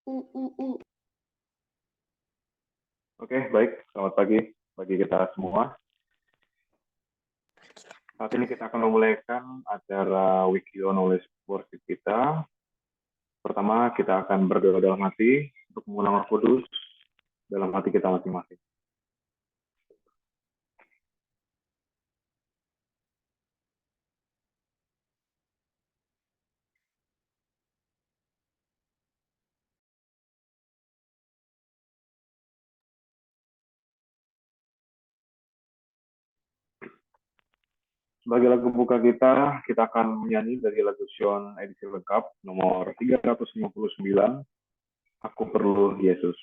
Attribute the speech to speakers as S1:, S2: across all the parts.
S1: Oke, baik. Selamat pagi bagi kita semua. Saat ini kita akan memulaikan acara Wikio Knowledge Worship kita. Pertama, kita akan berdoa dalam hati untuk mengundang Roh Kudus dalam hati kita masing-masing. Sebagai lagu buka kita akan menyanyi dari lagu Sion edisi lengkap nomor 359, Aku Perlu Yesus.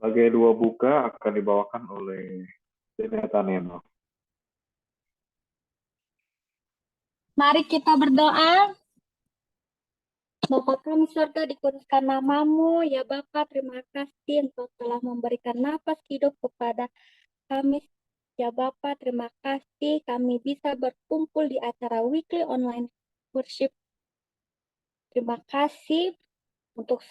S1: Sebagai dua buka akan dibawakan oleh Deneta Neno.
S2: Mari kita berdoa. Bapa kami surga, dikuduskan namamu. Ya Bapa, terima kasih Engkau telah memberikan nafas hidup kepada kami. Ya Bapa, terima kasih kami bisa berkumpul di acara Weekly Online Worship. Terima kasih untuk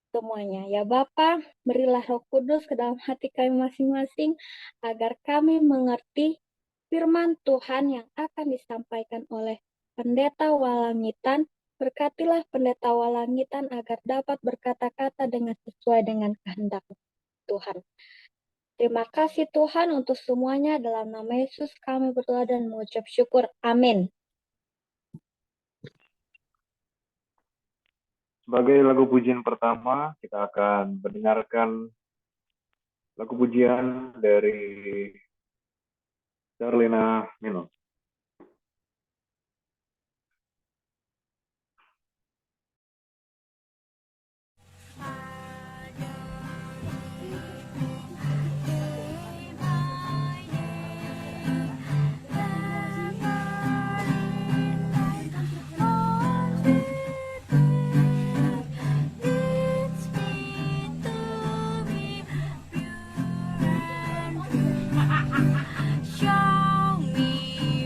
S2: semuanya. Ya Bapa, berilah Roh Kudus ke dalam hati kami masing-masing agar kami mengerti firman Tuhan yang akan disampaikan oleh Pendeta Walangitan. Berkatilah Pendeta Walangitan agar dapat berkata-kata dengan sesuai dengan kehendak Tuhan. Terima kasih Tuhan untuk semuanya. Dalam nama Yesus kami berdoa dan mengucap syukur. Amin.
S1: Sebagai lagu pujian pertama, kita akan mendengarkan lagu pujian dari Darlena Neno.
S3: Show me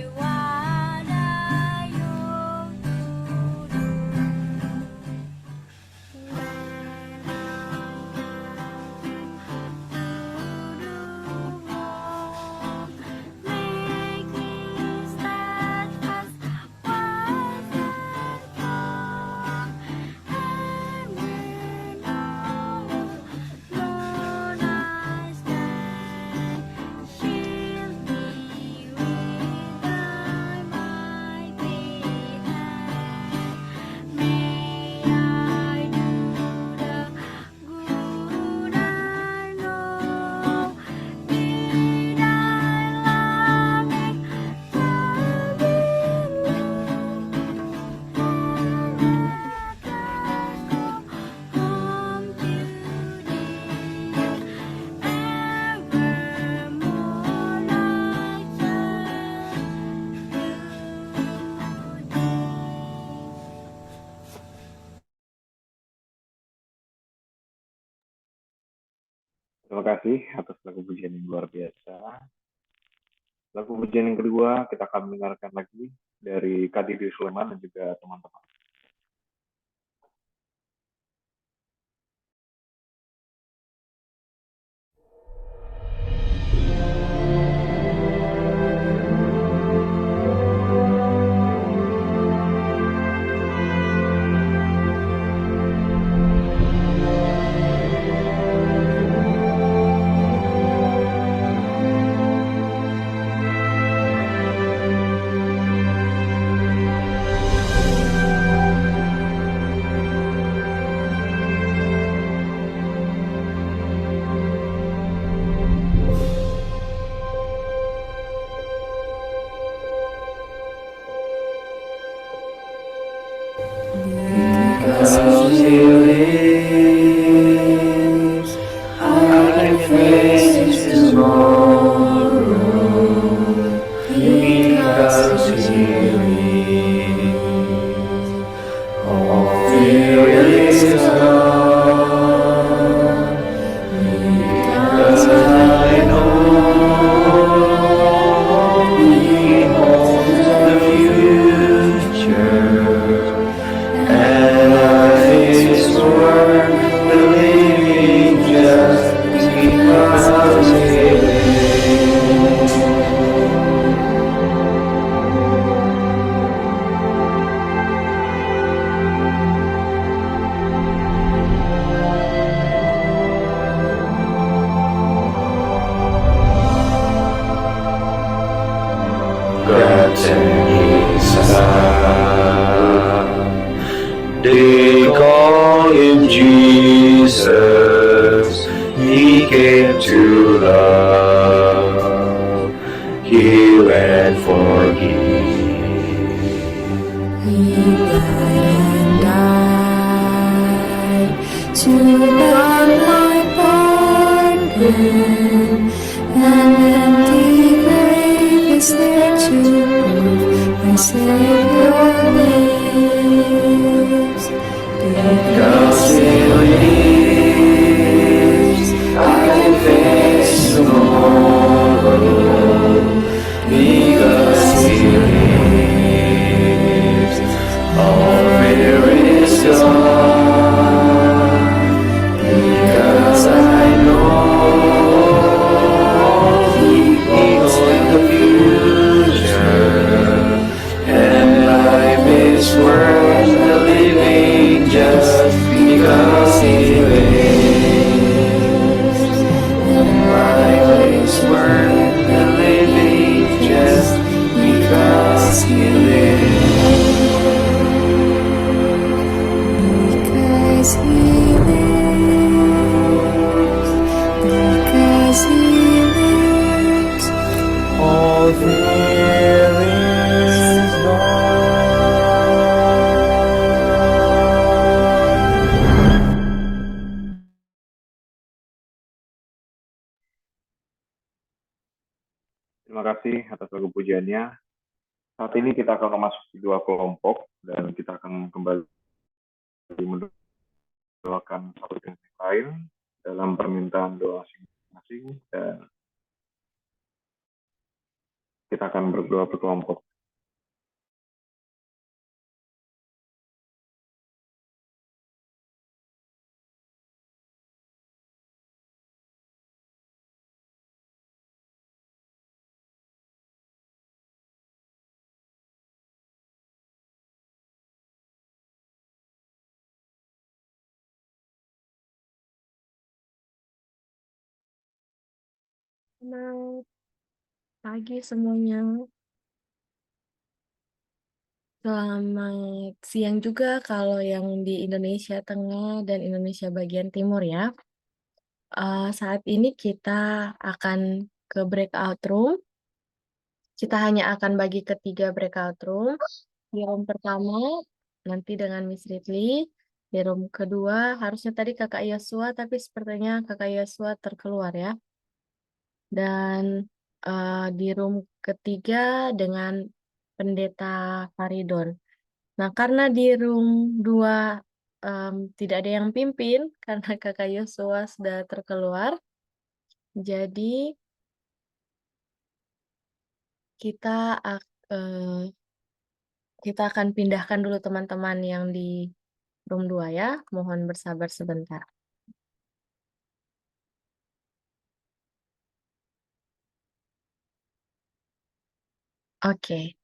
S1: Terima kasih atas lagu pujian yang luar biasa. Lagu pujian yang kedua kita akan mendengarkan lagi dari Kak Didi Sulaiman dan juga teman-teman.
S3: Because he lives, I can face tomorrow. Because he lives, all fear is gone. Because I know he holds the future. And life is worth the living just because he lives. God sent his son. They call him Jesus. He came to love, heal and forgive.
S4: He bled and died to bear my pardon, and empty grave is there to prove my Savior lives.
S3: Because he lives, I can face tomorrow. Because he lives, all fear is gone. Because I know he holds the future, and life is worth the living just because he lives. And life is worth the living just because he lives.
S4: Because he lives, because he lives,
S3: All fear is gone.
S1: Terima kasih atas lagu pujiannya. Saat ini kita akan memasuki dua kelompok dan kita akan kembali mendoakan satu dengan yang lain dalam permintaan doa masing-masing dan kita akan berdoa berkelompok.
S5: Selamat pagi semuanya. Selamat siang juga kalau yang di Indonesia Tengah dan Indonesia bagian Timur ya. Saat ini kita akan ke breakout room. Kita hanya akan bagi ke 3 breakout room. Di room pertama nanti dengan Miss Ridley. Di room kedua harusnya tadi Kakak Yosua, tapi sepertinya Kakak Yosua terkeluar ya. Dan di room ketiga dengan Pendeta Faridon. Nah, karena di room 2 tidak ada yang pimpin, karena Kakak Yosua sudah terkeluar, Jadi kita akan pindahkan dulu teman-teman yang di room 2 ya. Mohon bersabar sebentar. Oke.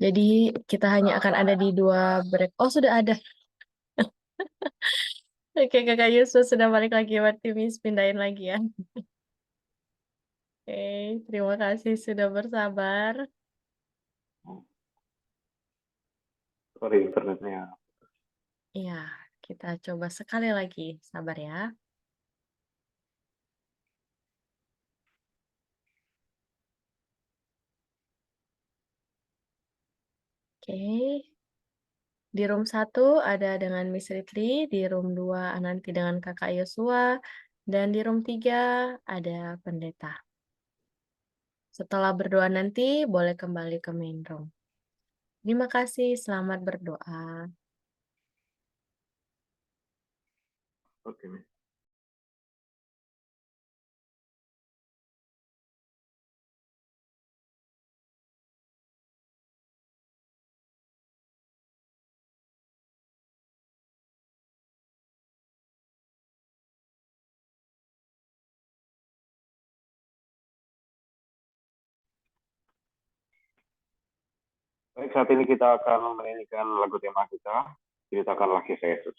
S5: Jadi kita hanya akan ada di 2 break. Oh, sudah ada. Oke, Kakak Yusuf sudah balik lagi. Berarti Miss pindahin lagi ya. Oke, terima kasih sudah bersabar.
S1: Sorry, internetnya.
S5: Iya, kita coba sekali lagi. Sabar ya. Oke. Di room 1 ada dengan Miss Ritli, di room 2 nanti dengan Kakak Yosua, dan di room 3 ada pendeta. Setelah berdoa nanti boleh kembali ke main room. Terima kasih, selamat berdoa.
S1: Oke, Miss. Baik, saat ini kita akan menyanyikan lagu tema kita, Ceritakanlah Kisah Yesus.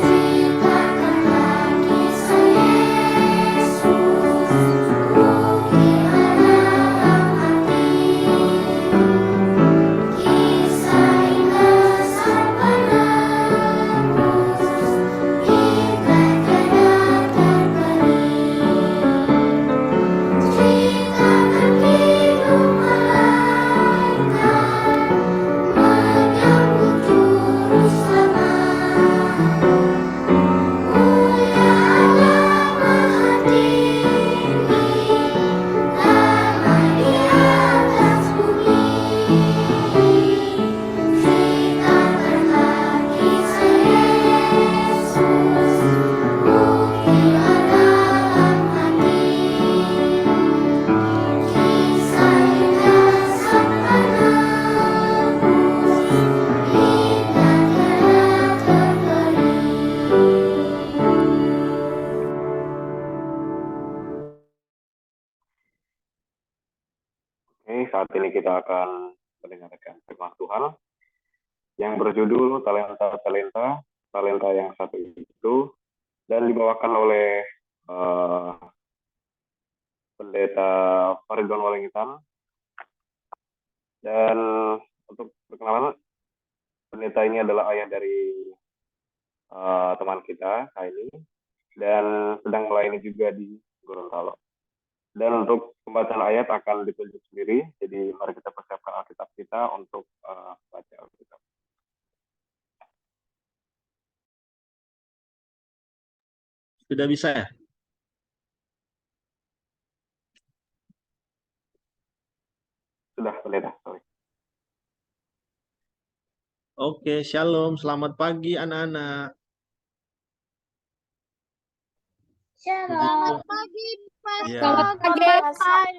S4: Ceritakanlah kisah Yesus, ukirlah dalam hati, kisah indah sang penebus, hingga tiada terkering. Ceritakan hidup malaikat menyambut juru selamat. Mulia Allah Maha Tinggi, damai di atas bumi. Ceritakanlah kisah Yesus, ukirlah dalam hati, kisah indah sang penebus, hingga tiada terkering.
S1: Oke, saat ini kita akan mendengarkan firman Tuhan yang berjudul Talenta-Talenta, Talenta yang satu itu, dan dibawakan oleh Pendeta Faridwan Wellington. Dan untuk perkenalan, pendeta ini adalah ayah dari teman kita, Kaini, dan sedang melayani juga di Gorontalo. Dan untuk pembacaan ayat akan ditunjuk sendiri, jadi mari kita persiapkan Alkitab kita untuk baca Alkitab.
S6: Sudah bisa ya?
S1: Sudah, pendeta. Sorry.
S6: Oke, shalom. Selamat pagi anak-anak.
S4: Selamat
S2: pagi,
S6: Ya,
S2: Selamat pagi.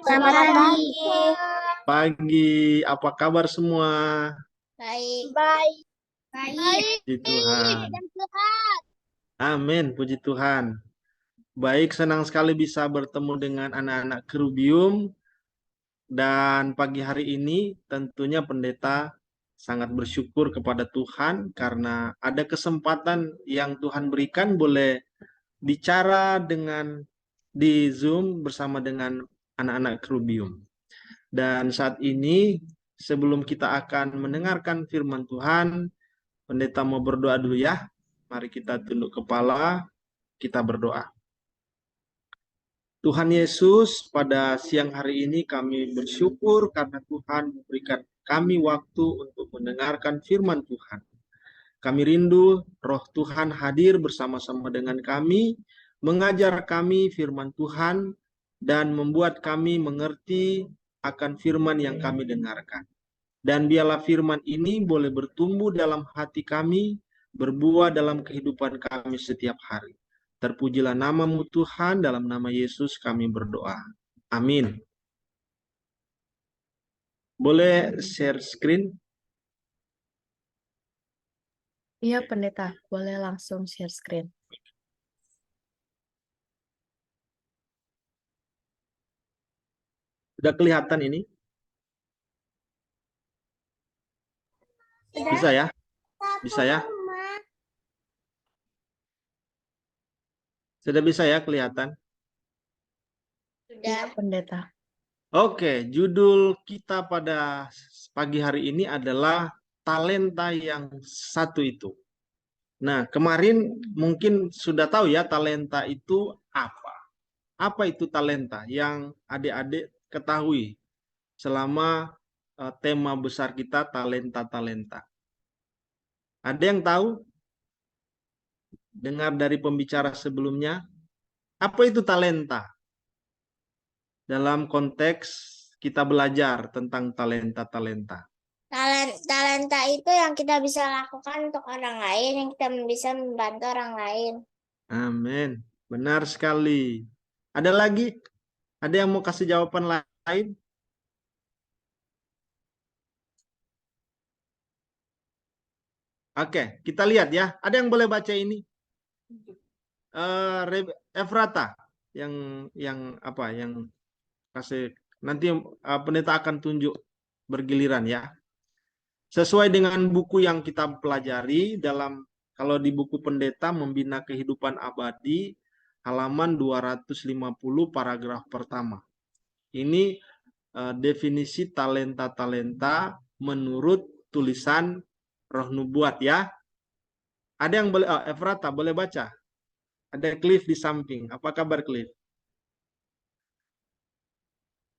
S4: Selamat pagi.
S6: pagi. Apa kabar semua?
S4: Baik.
S6: Puji Tuhan. Amin, puji Tuhan. Baik, senang sekali bisa bertemu dengan anak-anak Kerubium. Dan pagi hari ini tentunya pendeta sangat bersyukur kepada Tuhan karena ada kesempatan yang Tuhan berikan boleh bicara di Zoom bersama dengan anak-anak Kerubium. Dan saat ini sebelum kita akan mendengarkan firman Tuhan, pendeta mau berdoa dulu ya. Mari kita tunduk kepala, kita berdoa. Tuhan Yesus, pada siang hari ini kami bersyukur karena Tuhan memberikan kami waktu untuk mendengarkan firman Tuhan. Kami rindu Roh Tuhan hadir bersama-sama dengan kami, mengajar kami firman Tuhan, dan membuat kami mengerti akan firman yang kami dengarkan. Dan biarlah firman ini boleh bertumbuh dalam hati kami, berbuah dalam kehidupan kami setiap hari. Terpujilah nama-Mu Tuhan, dalam nama Yesus kami berdoa. Amin. Boleh share screen?
S5: Iya, Pendeta. Boleh langsung share screen.
S6: Sudah kelihatan ini? Bisa ya? Bisa ya? Sudah bisa ya kelihatan?
S5: Iya, Pendeta.
S6: Oke, judul kita pada pagi hari ini adalah talenta yang satu itu. Nah, kemarin mungkin sudah tahu ya talenta itu apa. Apa itu talenta yang adik-adik ketahui selama tema besar kita talenta-talenta. Ada yang tahu? Dengar dari pembicara sebelumnya, apa itu talenta? Dalam konteks kita belajar tentang talenta-talenta.
S4: Talenta itu yang kita bisa lakukan untuk orang lain, yang kita bisa membantu orang lain.
S6: Amin. Benar sekali. Ada lagi? Ada yang mau kasih jawaban lain? Oke, kita lihat ya. Ada yang boleh baca ini? Efrata yang apa? Yang kasih nanti pendeta akan tunjuk bergiliran ya. Sesuai dengan buku yang kita pelajari dalam kalau di buku pendeta Membina Kehidupan Abadi halaman 250 paragraf pertama. Ini definisi talenta-talenta menurut tulisan Roh Nubuat ya. Ada yang boleh Efrata boleh baca? Ada Cliff di samping. Apa kabar Cliff?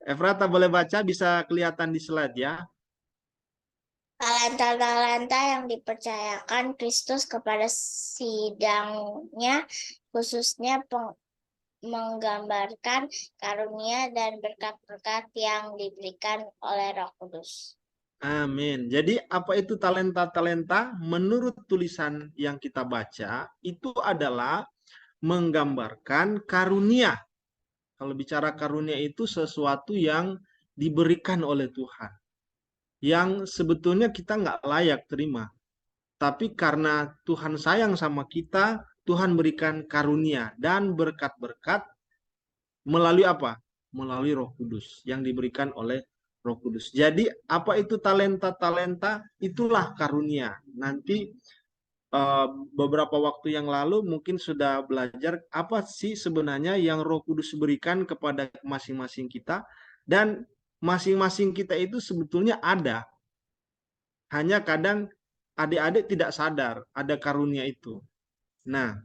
S6: Efrata boleh baca, bisa kelihatan di slide ya.
S4: Talenta-talenta yang dipercayakan Kristus kepada sidangnya, khususnya menggambarkan karunia dan berkat-berkat yang diberikan oleh Roh Kudus.
S6: Amin. Jadi apa itu talenta-talenta? Menurut tulisan yang kita baca, itu adalah menggambarkan karunia. Kalau bicara karunia itu sesuatu yang diberikan oleh Tuhan. Yang sebetulnya kita nggak layak terima. Tapi karena Tuhan sayang sama kita, Tuhan berikan karunia dan berkat-berkat melalui apa? Melalui Roh Kudus yang diberikan oleh Roh Kudus. Jadi apa itu talenta-talenta? Itulah karunia. Nanti beberapa waktu yang lalu mungkin sudah belajar apa sih sebenarnya yang Roh Kudus berikan kepada masing-masing kita, dan masing-masing kita itu sebetulnya ada. Hanya kadang adik-adik tidak sadar ada karunia itu. Nah,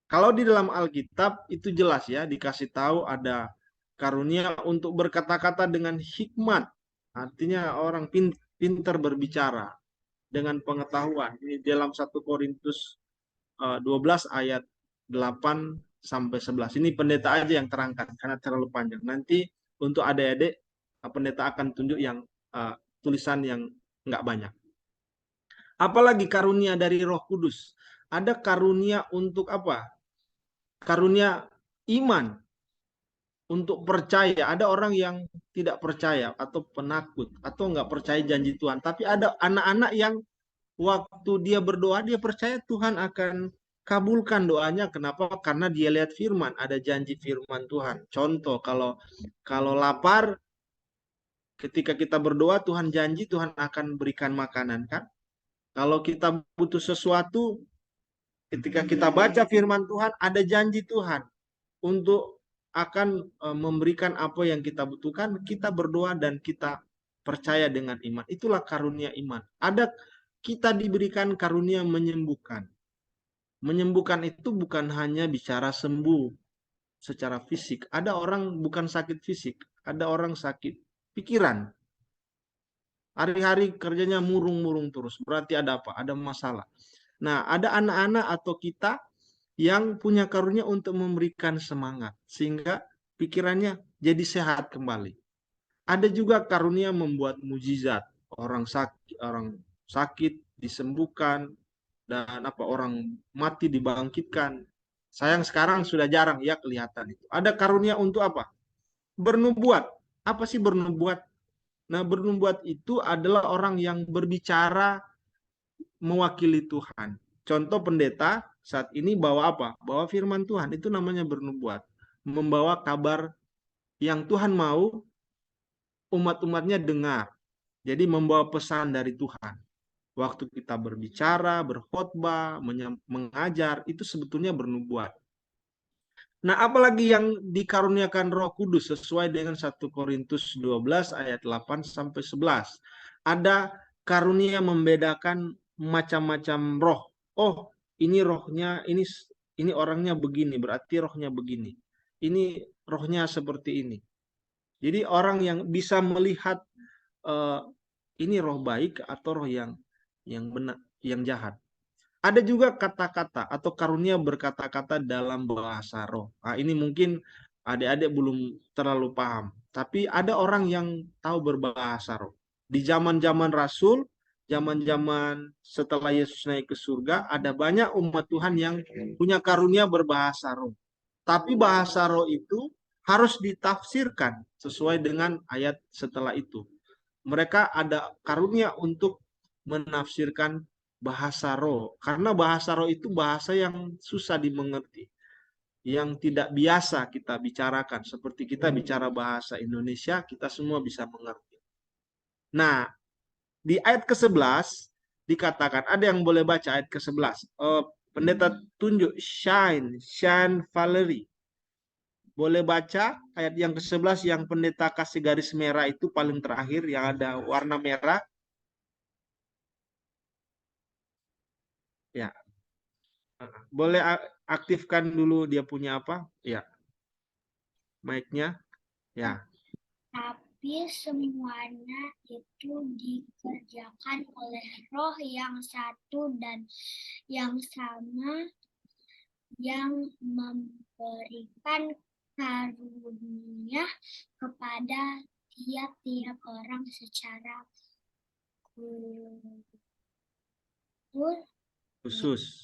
S6: kalau di dalam Alkitab itu jelas ya, dikasih tahu ada karunia untuk berkata-kata dengan hikmat. Artinya orang pintar berbicara dengan pengetahuan. Ini dalam 1 Korintus 12 ayat 8 sampai 11. Ini pendeta aja yang terangkan karena terlalu panjang. Nanti untuk adik-adik pendeta akan tunjuk yang tulisan yang nggak banyak. Apalagi karunia dari Roh Kudus. Ada karunia untuk apa? Karunia iman. Untuk percaya. Ada orang yang tidak percaya atau penakut atau nggak percaya janji Tuhan. Tapi ada anak-anak yang waktu dia berdoa, dia percaya Tuhan akan kabulkan doanya. Kenapa? Karena dia lihat firman, ada janji firman Tuhan. Contoh, kalau lapar, ketika kita berdoa, Tuhan janji Tuhan akan berikan makanan, kan? Kalau kita butuh sesuatu, ketika kita baca firman Tuhan, ada janji Tuhan untuk akan memberikan apa yang kita butuhkan. Kita berdoa dan kita percaya dengan iman. Itulah karunia iman. Ada kita diberikan karunia menyembuhkan. Menyembuhkan itu bukan hanya bicara sembuh, secara fisik. Ada orang bukan sakit fisik, ada orang sakit pikiran. Hari-hari kerjanya murung-murung terus. Berarti ada apa? Ada masalah. Nah, ada anak-anak atau kita yang punya karunia untuk memberikan semangat sehingga pikirannya jadi sehat kembali. Ada juga karunia membuat mujizat. Orang sakit disembuhkan dan orang mati dibangkitkan. Sayang sekarang sudah jarang ya kelihatan itu. Ada karunia untuk apa? Bernubuat. Apa sih bernubuat? Nah, bernubuat itu adalah orang yang berbicara mewakili Tuhan. Contoh pendeta saat ini bawa apa? Bawa firman Tuhan. Itu namanya bernubuat. Membawa kabar yang Tuhan mau umat-umatnya dengar. Jadi membawa pesan dari Tuhan. Waktu kita berbicara, berkhotbah, mengajar, itu sebetulnya bernubuat. Nah, apalagi yang dikaruniakan Roh Kudus sesuai dengan 1 Korintus 12 ayat 8 sampai 11. Ada karunia membedakan macam-macam roh. Oh, ini rohnya, ini orangnya begini, berarti rohnya begini. Ini rohnya seperti ini. Jadi orang yang bisa melihat ini roh baik atau roh yang benar, yang jahat. Ada juga kata-kata atau karunia berkata-kata dalam bahasa roh. Nah, ini mungkin adik-adik belum terlalu paham. Tapi ada orang yang tahu berbahasa roh. Di zaman-zaman Rasul, zaman-zaman setelah Yesus naik ke surga, ada banyak umat Tuhan yang punya karunia berbahasa roh. Tapi bahasa roh itu harus ditafsirkan sesuai dengan ayat setelah itu. Mereka ada karunia untuk menafsirkan bahasa roh. Karena bahasa roh itu bahasa yang susah dimengerti. Yang tidak biasa kita bicarakan. Seperti kita bicara bahasa Indonesia, kita semua bisa mengerti. Nah, di ayat ke-11 dikatakan, ada yang boleh baca ayat ke-11. Pendeta tunjuk, shine Valerie. Boleh baca ayat yang ke-11 yang pendeta kasih garis merah itu paling terakhir, yang ada warna merah. Ya, boleh aktifkan dulu dia punya apa? Ya, mic-nya. Ya.
S4: Tapi semuanya itu dikerjakan oleh Roh yang satu dan yang sama, yang memberikan karunia kepada tiap-tiap orang secara
S6: Khusus.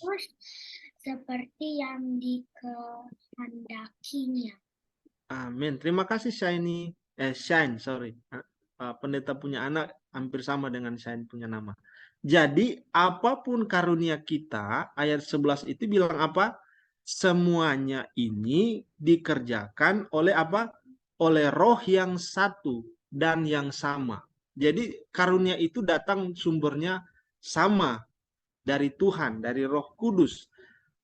S4: seperti yang dikehendakinya.
S6: Amin. Terima kasih Shine, sorry. Pendeta punya anak hampir sama dengan Shine punya nama. Jadi apapun karunia kita, ayat 11 itu bilang apa? Semuanya ini dikerjakan oleh apa? Oleh roh yang satu dan yang sama. Jadi karunia itu datang sumbernya sama dari Tuhan, dari Roh Kudus.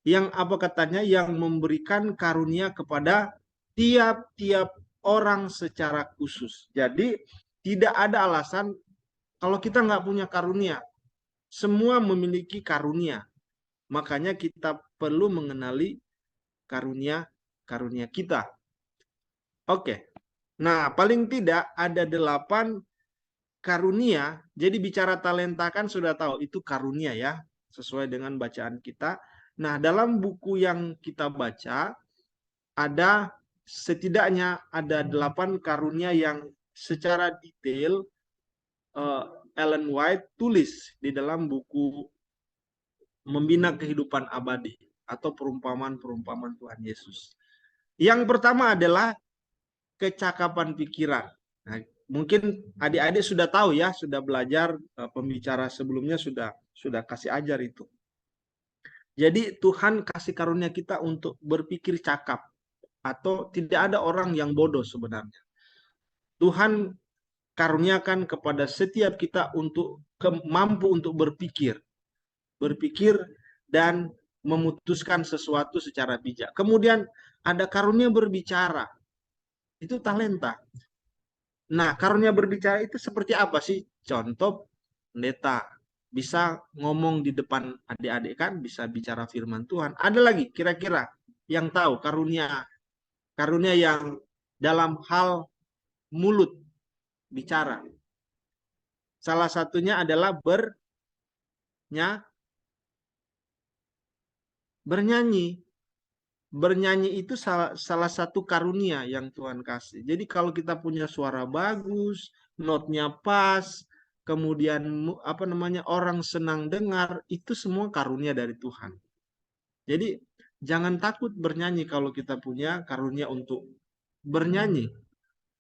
S6: Yang apa katanya? Yang memberikan karunia kepada tiap-tiap orang secara khusus. Jadi tidak ada alasan kalau kita nggak punya karunia. Semua memiliki karunia. Makanya kita perlu mengenali karunia kita. Oke. Nah, paling tidak ada 8 karunia. Jadi bicara talenta kan sudah tahu itu karunia ya, sesuai dengan bacaan kita. Nah, dalam buku yang kita baca ada setidaknya ada 8 karunia yang secara detail Ellen White tulis di dalam buku Membina Kehidupan Abadi atau perumpamaan-perumpamaan Tuhan Yesus. Yang pertama adalah kecakapan pikiran. Nah, mungkin adik-adik sudah tahu ya, sudah belajar, pembicara sebelumnya sudah kasih ajar itu. Jadi Tuhan kasih karunia kita untuk berpikir cakap, atau tidak ada orang yang bodoh sebenarnya. Tuhan karuniakan kepada setiap kita untuk mampu untuk berpikir dan memutuskan sesuatu secara bijak. Kemudian ada karunia berbicara, itu talenta. Nah, karunia berbicara itu seperti apa sih? Contoh, pendeta bisa ngomong di depan adik-adik kan, bisa bicara firman Tuhan. Ada lagi kira-kira yang tahu karunia karunia yang dalam hal mulut, bicara. Salah satunya adalah bernyanyi. Bernyanyi itu salah satu karunia yang Tuhan kasih. Jadi kalau kita punya suara bagus, notnya pas, kemudian orang senang dengar, itu semua karunia dari Tuhan. Jadi jangan takut bernyanyi kalau kita punya karunia untuk bernyanyi.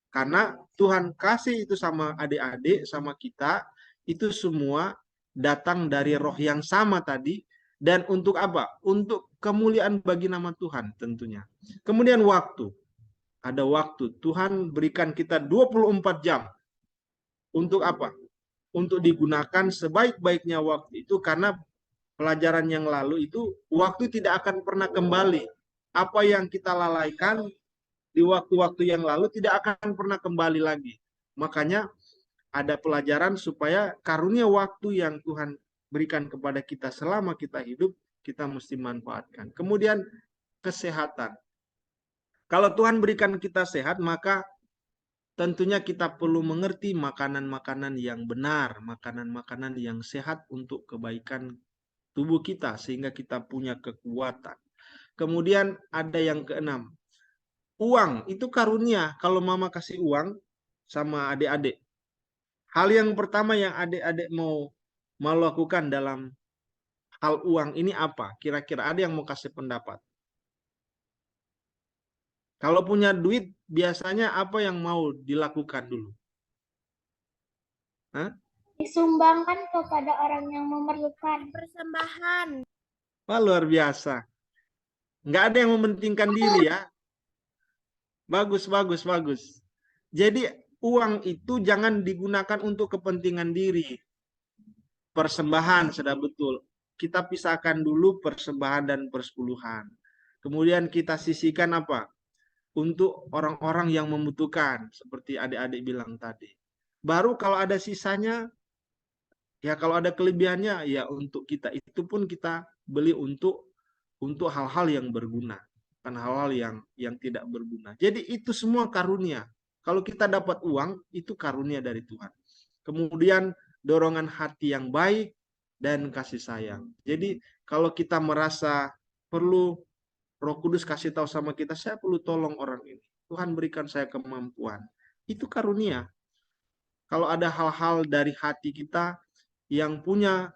S6: Karena Tuhan kasih itu sama adik-adik, sama kita, itu semua datang dari roh yang sama tadi. Dan untuk apa? Untuk kemuliaan bagi nama Tuhan tentunya. Kemudian waktu. Ada waktu. Tuhan berikan kita 24 jam. Untuk apa? Untuk digunakan sebaik-baiknya waktu itu, karena pelajaran yang lalu itu waktu tidak akan pernah kembali. Apa yang kita lalaikan di waktu-waktu yang lalu tidak akan pernah kembali lagi. Makanya ada pelajaran supaya karunia waktu yang Tuhan berikan kepada kita selama kita hidup, kita mesti manfaatkan. Kemudian kesehatan. Kalau Tuhan berikan kita sehat, maka tentunya kita perlu mengerti makanan-makanan yang benar, makanan-makanan yang sehat untuk kebaikan tubuh kita, sehingga kita punya kekuatan. Kemudian ada yang keenam, uang itu karunia. Kalau mama kasih uang sama adik-adik, hal yang pertama yang adik-adik mau lakukan dalam hal uang ini apa? Kira-kira ada yang mau kasih pendapat? Kalau punya duit, biasanya apa yang mau dilakukan dulu? Hah?
S4: Disumbangkan kepada orang yang memerlukan.
S2: Persembahan.
S6: Wah, luar biasa. Nggak ada yang mementingkan diri ya. Bagus, bagus, bagus. Jadi uang itu jangan digunakan untuk kepentingan diri. Persembahan sudah betul. Kita pisahkan dulu persembahan dan persepuluhan. Kemudian kita sisihkan apa? Untuk orang-orang yang membutuhkan. Seperti adik-adik bilang tadi. Baru kalau ada sisanya, ya kalau ada kelebihannya, ya untuk kita. Itu pun kita beli untuk hal-hal yang berguna. Bukan hal-hal yang tidak berguna. Jadi itu semua karunia. Kalau kita dapat uang, itu karunia dari Tuhan. Kemudian dorongan hati yang baik dan kasih sayang. Jadi kalau kita merasa perlu, Roh Kudus kasih tahu sama kita, saya perlu tolong orang ini. Tuhan berikan saya kemampuan. Itu karunia. Kalau ada hal-hal dari hati kita yang punya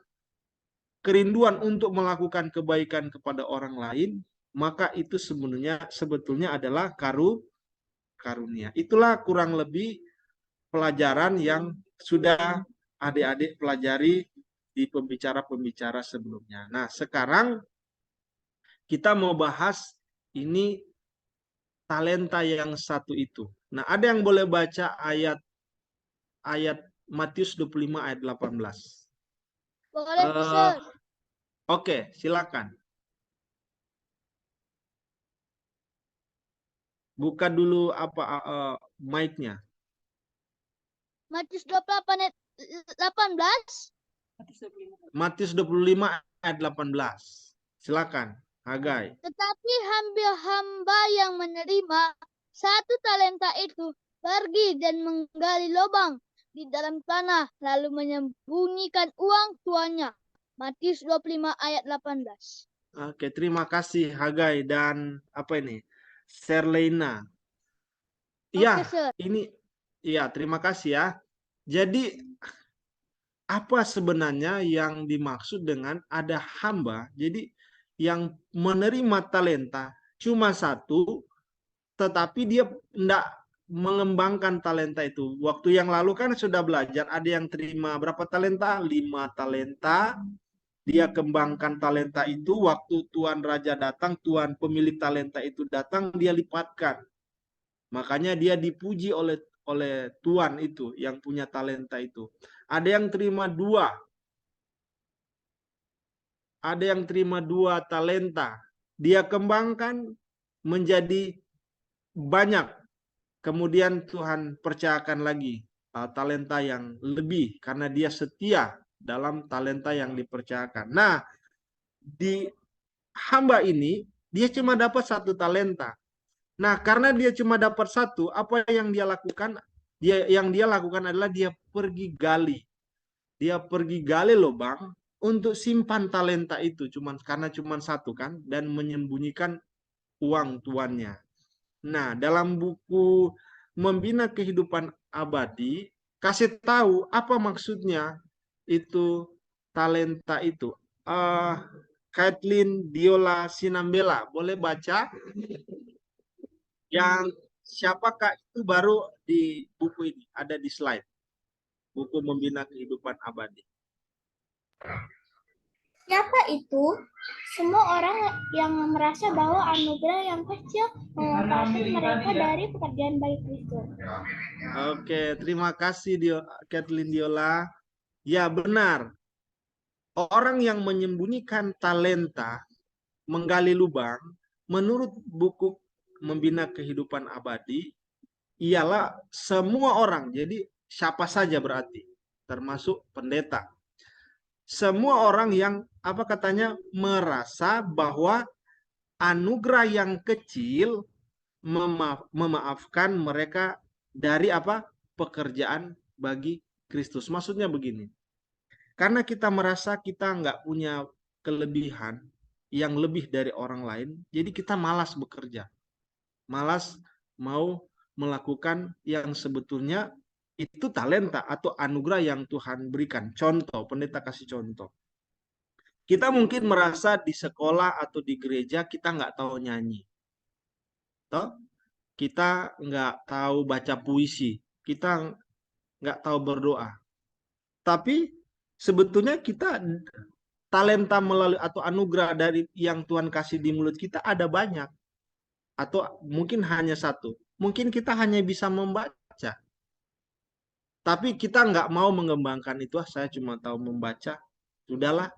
S6: kerinduan untuk melakukan kebaikan kepada orang lain, maka itu sebetulnya adalah karunia. Itulah kurang lebih pelajaran yang sudah adik-adik pelajari di pembicara-pembicara sebelumnya. Nah, sekarang kita mau bahas ini talenta yang satu itu. Nah, ada yang boleh baca ayat Matius 25 ayat 18.
S4: Boleh, Sir.
S6: Oke, silakan. Buka dulu mic-nya.
S4: Matius 28 ayat 18.
S6: Matius 25 ayat 18. Silakan, Hagai.
S4: Tetapi hamba yang menerima 1 talenta itu pergi dan menggali lubang di dalam tanah, lalu menyembunyikan uang tuannya. Matius 25 ayat 18.
S6: Oke, terima kasih Hagai dan Serlena. Iya,
S4: Sir.
S6: terima kasih ya. Jadi apa sebenarnya yang dimaksud dengan ada hamba? Jadi yang menerima talenta cuma 1, tetapi dia tidak mengembangkan talenta itu. Waktu yang lalu kan sudah belajar, ada yang terima berapa talenta? 5 talenta. Dia kembangkan talenta itu, waktu Tuan Raja datang, Tuan pemilik talenta itu datang, dia lipatkan. Makanya dia dipuji oleh Tuan itu, yang punya talenta itu. Ada yang terima 2. Ada yang terima 2 talenta. Dia kembangkan menjadi banyak. Kemudian Tuhan percayakan lagi talenta yang lebih, karena dia setia dalam talenta yang dipercayakan. Nah, di hamba ini dia cuma dapat 1 talenta. Nah, karena dia cuma dapat satu, apa yang dia lakukan? Dia lakukan adalah dia pergi gali. Dia pergi gali lubang untuk simpan talenta itu, karena cuma satu kan, dan menyembunyikan uang tuannya. Nah, dalam buku Membina Kehidupan Abadi, kasih tahu apa maksudnya itu talenta itu. Kathleen Diola Sinambela, boleh baca? Yang siapakah itu baru di buku ini, ada di slide. Buku Membina Kehidupan Abadi.
S7: Siapa itu? Semua orang yang merasa bahwa anugerah yang kecil melepaskan mereka dari pekerjaan baik Kristus.
S6: Oke, terima kasih Kathleen Diola. Ya, benar. Orang yang menyembunyikan talenta, menggali lubang, menurut buku Membina Kehidupan Abadi, ialah semua orang. Jadi siapa saja berarti, termasuk pendeta. Semua orang yang merasa bahwa anugerah yang kecil memaafkan mereka dari pekerjaan bagi Kristus. Maksudnya begini, karena kita merasa kita nggak punya kelebihan yang lebih dari orang lain, jadi kita malas bekerja, malas mau melakukan yang sebetulnya itu talenta atau anugerah yang Tuhan berikan. Contoh, pendeta kasih contoh. Kita mungkin merasa di sekolah atau di gereja kita nggak tahu nyanyi. Toh? Kita nggak tahu baca puisi. Kita nggak tahu berdoa. Tapi sebetulnya kita talenta melalui atau anugerah dari yang Tuhan kasih di mulut kita ada banyak. Atau mungkin hanya satu. Mungkin kita hanya bisa membaca. Tapi kita nggak mau mengembangkan itu. Saya cuma tahu membaca. Sudahlah.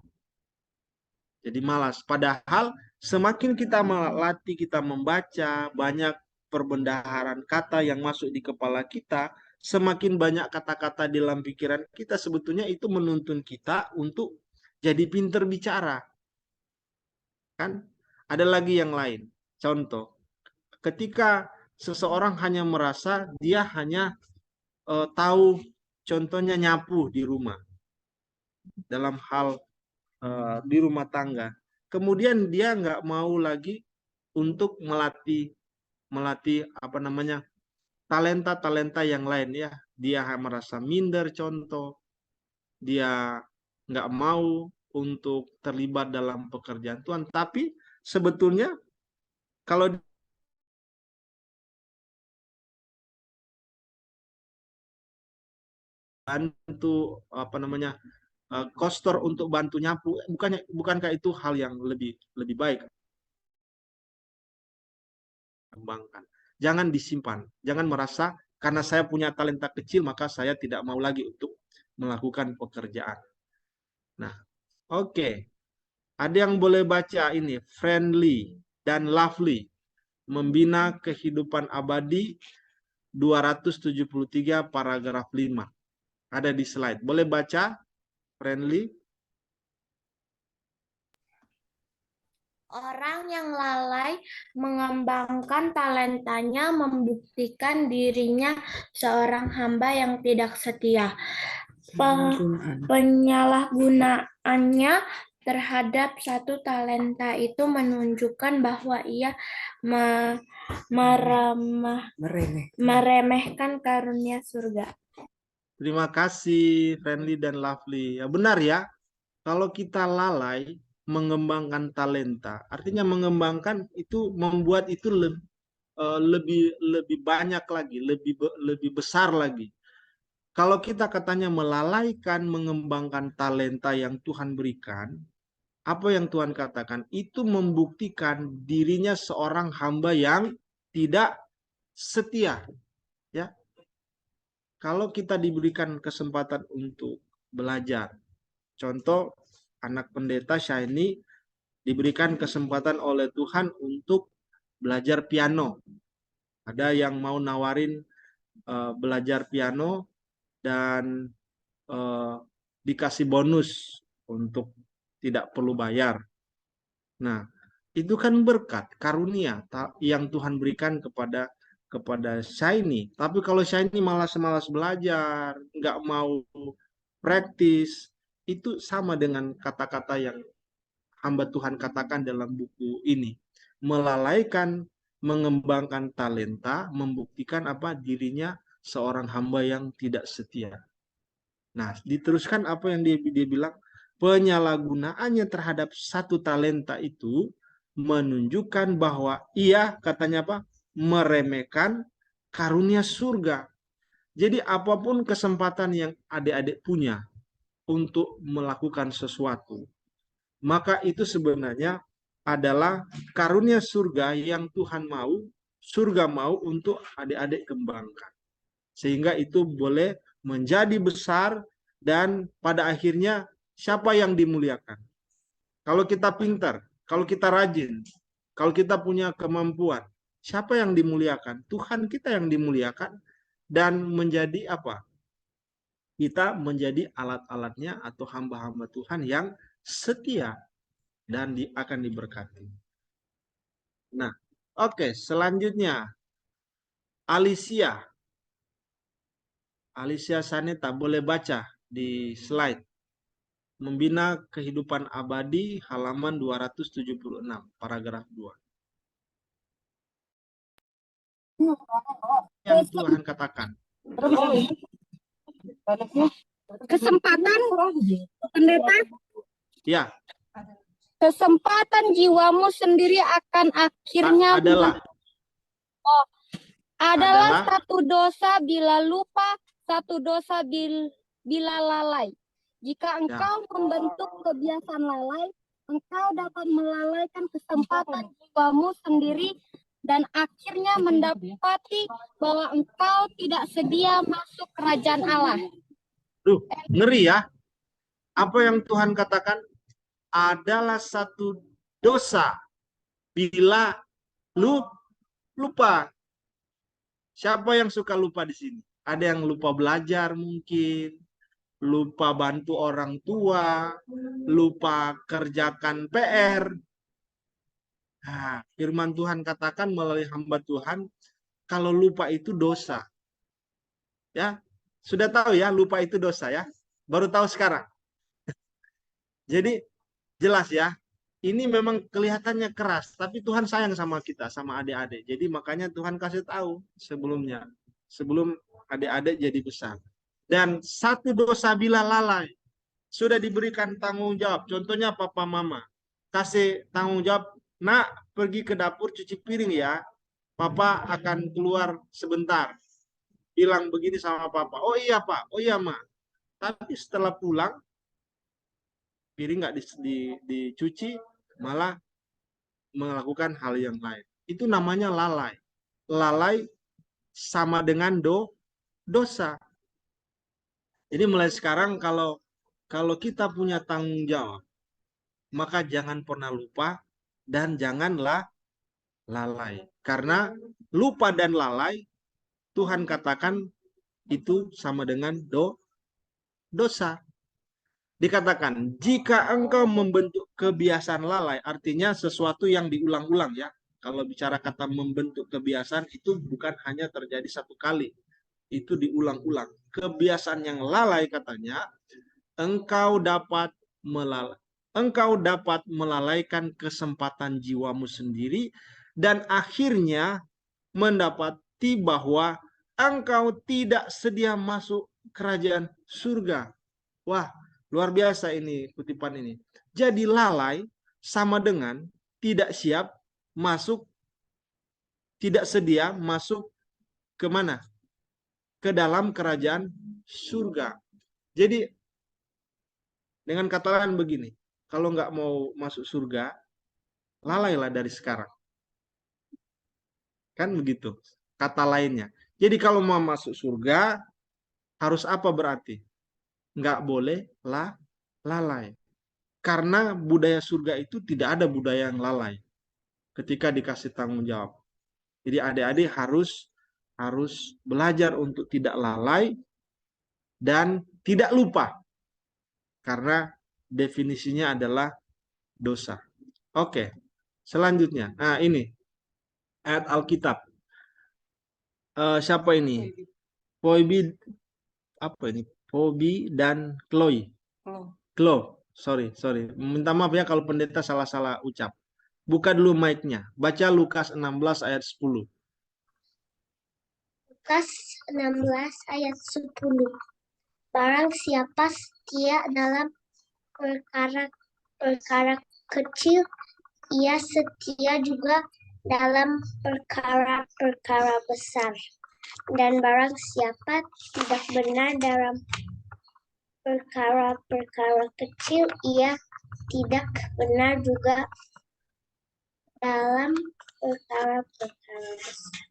S6: Jadi malas. Padahal semakin kita melatih, kita membaca, banyak perbendaharaan kata yang masuk di kepala kita, semakin banyak kata-kata di dalam pikiran kita, sebetulnya itu menuntun kita untuk jadi pinter bicara. Kan? Ada lagi yang lain. Contoh, ketika seseorang hanya merasa dia hanya tahu contohnya nyapu di rumah. Dalam hal di rumah tangga. Kemudian dia nggak mau lagi untuk melatih talenta-talenta yang lain ya. Dia merasa minder contoh. Dia nggak mau untuk terlibat dalam pekerjaan Tuhan. Tapi sebetulnya kalau bantu kostor untuk bantu nyapu, bukankah itu hal yang lebih baik? Kembangkan. Jangan disimpan. Jangan merasa karena saya punya talenta kecil maka saya tidak mau lagi untuk melakukan pekerjaan. Nah, oke. Ada yang boleh baca ini, Friendly dan Lovely. Membina Kehidupan Abadi 273 paragraf 5. Ada di slide. Boleh baca, Friendly?
S7: Orang yang lalai mengembangkan talentanya membuktikan dirinya seorang hamba yang tidak setia. Penyalahgunaannya terhadap satu talenta itu menunjukkan bahwa ia meremehkan karunia surga.
S6: Terima kasih, Friendly dan Lovely. Ya, benar ya, kalau kita lalai mengembangkan talenta, artinya mengembangkan itu membuat itu lebih banyak lagi, lebih besar lagi. Kalau kita katanya melalaikan mengembangkan talenta yang Tuhan berikan, apa yang Tuhan katakan? Itu membuktikan dirinya seorang hamba yang tidak setia. Ya, kalau kita diberikan kesempatan untuk belajar, contoh anak pendeta Shiny diberikan kesempatan oleh Tuhan untuk belajar piano. Ada yang mau nawarin belajar piano dan dikasih bonus untuk tidak perlu bayar. Nah, Itu kan berkat, karunia yang Tuhan berikan kepada Shaini. Tapi kalau Shaini malas-malas belajar, nggak mau praktis, itu sama dengan kata-kata yang hamba Tuhan katakan dalam buku ini. Melalaikan, mengembangkan talenta, membuktikan apa dirinya seorang hamba yang tidak setia. Nah, diteruskan apa yang dia bilang, penyalahgunaannya terhadap satu talenta itu menunjukkan bahwa ia, katanya apa, meremehkan karunia surga. Jadi apapun kesempatan yang adik-adik punya untuk melakukan sesuatu, maka itu sebenarnya adalah karunia surga yang Tuhan mau, surga mau untuk adik-adik kembangkan. Sehingga itu boleh menjadi besar dan pada akhirnya siapa yang dimuliakan? Kalau kita pintar, kalau kita rajin, kalau kita punya kemampuan, siapa yang dimuliakan? Tuhan kita yang dimuliakan dan menjadi apa? Kita menjadi alat-alatnya atau hamba-hamba Tuhan yang setia dan akan diberkati. Nah, oke, selanjutnya Alicia Saneta boleh baca di slide. Membina kehidupan abadi halaman 276, paragraf 2. Yang Tuhan katakan.
S2: Kesempatan, pendeta,
S6: Ya,
S2: kesempatan jiwamu sendiri akan akhirnya adalah satu dosa bila lupa, satu dosa bila lalai. Jika engkau membentuk kebiasaan lalai, engkau dapat melalaikan kesempatan jiwamu sendiri dan akhirnya mendapati bahwa engkau tidak sedia masuk kerajaan Allah.
S6: Duh, ngeri ya. Apa yang Tuhan katakan adalah satu dosa bila lupa. Siapa yang suka lupa di sini? Ada yang lupa belajar mungkin, lupa bantu orang tua, lupa kerjakan PR. Nah, firman Tuhan katakan melalui hamba Tuhan, kalau lupa itu dosa. Ya, sudah tahu ya, lupa itu dosa ya. Baru tahu sekarang. Jadi jelas ya, ini memang kelihatannya keras, tapi Tuhan sayang sama kita, sama adik-adik. Jadi makanya Tuhan kasih tahu sebelumnya, sebelum adik-adik jadi besar. Dan satu dosa bila lalai, sudah diberikan tanggung jawab. Contohnya papa mama, kasih tanggung jawab, nak pergi ke dapur cuci piring ya, papa akan keluar sebentar. Bilang begini sama papa, oh iya pak, oh iya ma. Tapi setelah pulang, piring nggak dicuci, malah melakukan hal yang lain. Itu namanya lalai. Lalai sama dengan dosa. Jadi mulai sekarang kalau kita punya tanggung jawab, maka jangan pernah lupa dan janganlah lalai. Karena lupa dan lalai, Tuhan katakan itu sama dengan dosa. Dikatakan, jika engkau membentuk kebiasaan lalai, artinya sesuatu yang diulang-ulang ya. Kalau bicara kata membentuk kebiasaan, itu bukan hanya terjadi satu kali. Itu diulang-ulang. Kebiasaan yang lalai katanya, engkau dapat melalaikan kesempatan jiwamu sendiri dan akhirnya mendapati bahwa engkau tidak sedia masuk kerajaan surga. Wah, luar biasa ini kutipan ini. Jadi lalai sama dengan tidak siap masuk, tidak sedia masuk ke mana? Ke dalam kerajaan surga. Jadi dengan kata lain begini, kalau nggak mau masuk surga, lalailah dari sekarang. Kan begitu kata lainnya. Jadi kalau mau masuk surga, harus apa berarti? Nggak boleh lalai. Karena budaya surga itu tidak ada budaya yang lalai ketika dikasih tanggung jawab. Jadi adik-adik harus belajar untuk tidak lalai dan tidak lupa. Karena definisinya adalah dosa. Oke. Selanjutnya, nah ini ayat Alkitab. Siapa ini? Phoebe, apa ini? Phoebe dan Chloe. Chloe, sorry. Minta maaf ya kalau pendeta salah-salah ucap. Buka dulu mic-nya. Baca Lukas 16 ayat 10.
S7: Lukas 16 ayat 10. Barang siapa setia dalam perkara kecil, ia setia juga dalam perkara-perkara besar. Dan barang siapa tidak benar dalam perkara-perkara kecil, ia tidak benar juga dalam perkara-perkara besar.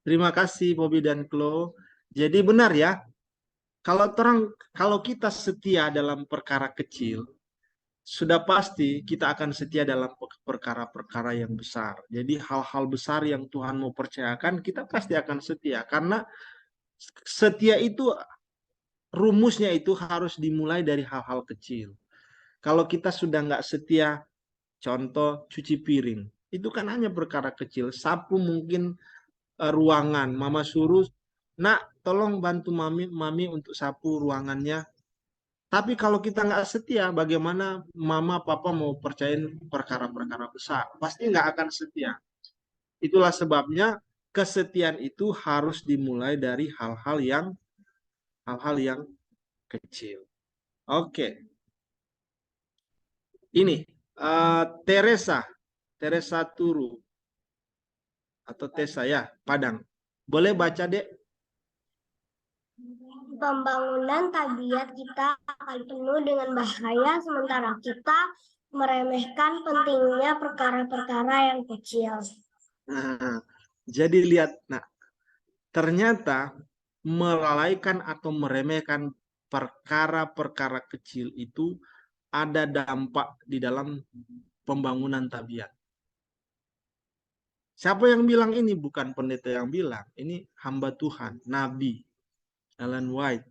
S6: Terima kasih Bobby dan Chloe. Jadi benar ya, kalau kita setia dalam perkara kecil, sudah pasti kita akan setia dalam perkara-perkara yang besar. Jadi hal-hal besar yang Tuhan mau percayakan, kita pasti akan setia. Karena setia itu, rumusnya itu harus dimulai dari hal-hal kecil. Kalau kita sudah nggak setia, contoh cuci piring, itu kan hanya perkara kecil. Sapu mungkin ruangan, mama suruh, nak tolong bantu mami untuk sapu ruangannya. Tapi kalau kita nggak setia, bagaimana mama papa mau percayain perkara-perkara besar? Pasti nggak akan setia. Itulah sebabnya kesetiaan itu harus dimulai dari hal-hal yang kecil. Oke. Ini Teresa Turu atau Tessa ya, Padang. Boleh baca, Dek?
S7: Pembangunan tabiat kita akan penuh dengan bahaya sementara kita meremehkan pentingnya perkara-perkara yang kecil.
S6: Nah, jadi lihat, ternyata melalaikan atau meremehkan perkara-perkara kecil itu ada dampak di dalam pembangunan tabiat. Siapa yang bilang ini? Bukan pendeta yang bilang. Ini hamba Tuhan, Nabi Ellen White.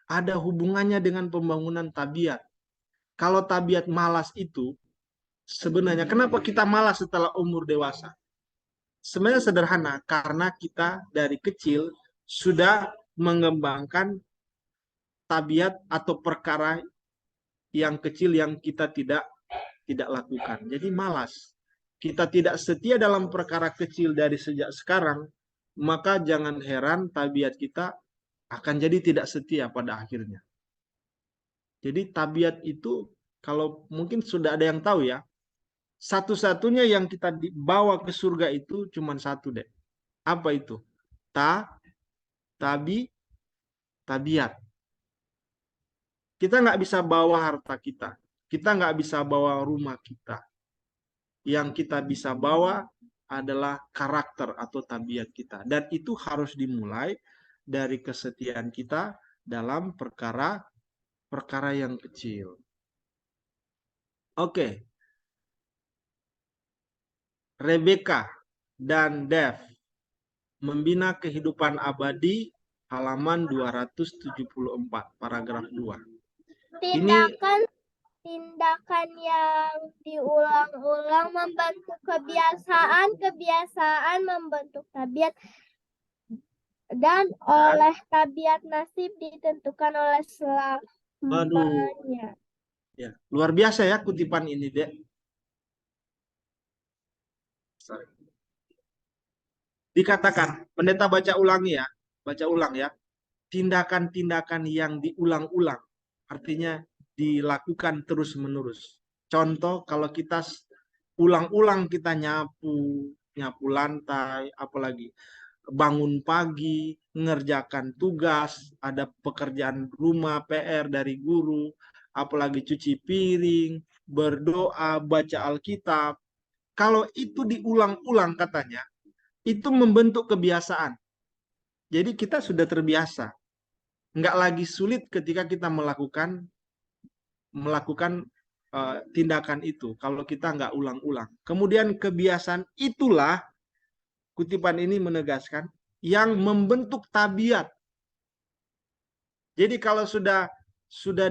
S6: Ada hubungannya dengan pembangunan tabiat. Kalau tabiat malas itu, sebenarnya kenapa kita malas setelah umur dewasa? Sebenarnya sederhana, karena kita dari kecil sudah mengembangkan tabiat atau perkara yang kecil yang kita tidak lakukan. Jadi malas. Kita tidak setia dalam perkara kecil dari sejak sekarang, maka jangan heran tabiat kita akan jadi tidak setia pada akhirnya. Jadi tabiat itu, kalau mungkin sudah ada yang tahu ya, satu-satunya yang kita dibawa ke surga itu cuma satu, Dek. Apa itu? Tabiat. Kita nggak bisa bawa harta kita. Kita nggak bisa bawa rumah kita. Yang kita bisa bawa adalah karakter atau tabiat kita. Dan itu harus dimulai dari kesetiaan kita dalam perkara yang kecil. Oke. Rebecca dan Dev, Membina Kehidupan Abadi, halaman 274, paragraf 2.
S7: Tindakan yang diulang-ulang membentuk kebiasaan membentuk tabiat, dan oleh tabiat nasib ditentukan oleh selamanya.
S6: Ya, luar biasa ya kutipan ini, Dek. Dikatakan, pendeta baca ulang ya. Tindakan-tindakan yang diulang-ulang, artinya dilakukan terus-menerus. Contoh, kalau kita ulang-ulang kita nyapu lantai, apalagi bangun pagi, mengerjakan tugas, ada pekerjaan rumah, PR dari guru, apalagi cuci piring, berdoa, baca Alkitab. Kalau itu diulang-ulang katanya, itu membentuk kebiasaan. Jadi kita sudah terbiasa. Nggak lagi sulit ketika kita melakukan tindakan itu kalau kita nggak ulang-ulang. Kemudian kebiasaan itulah, kutipan ini menegaskan, yang membentuk tabiat. Jadi kalau sudah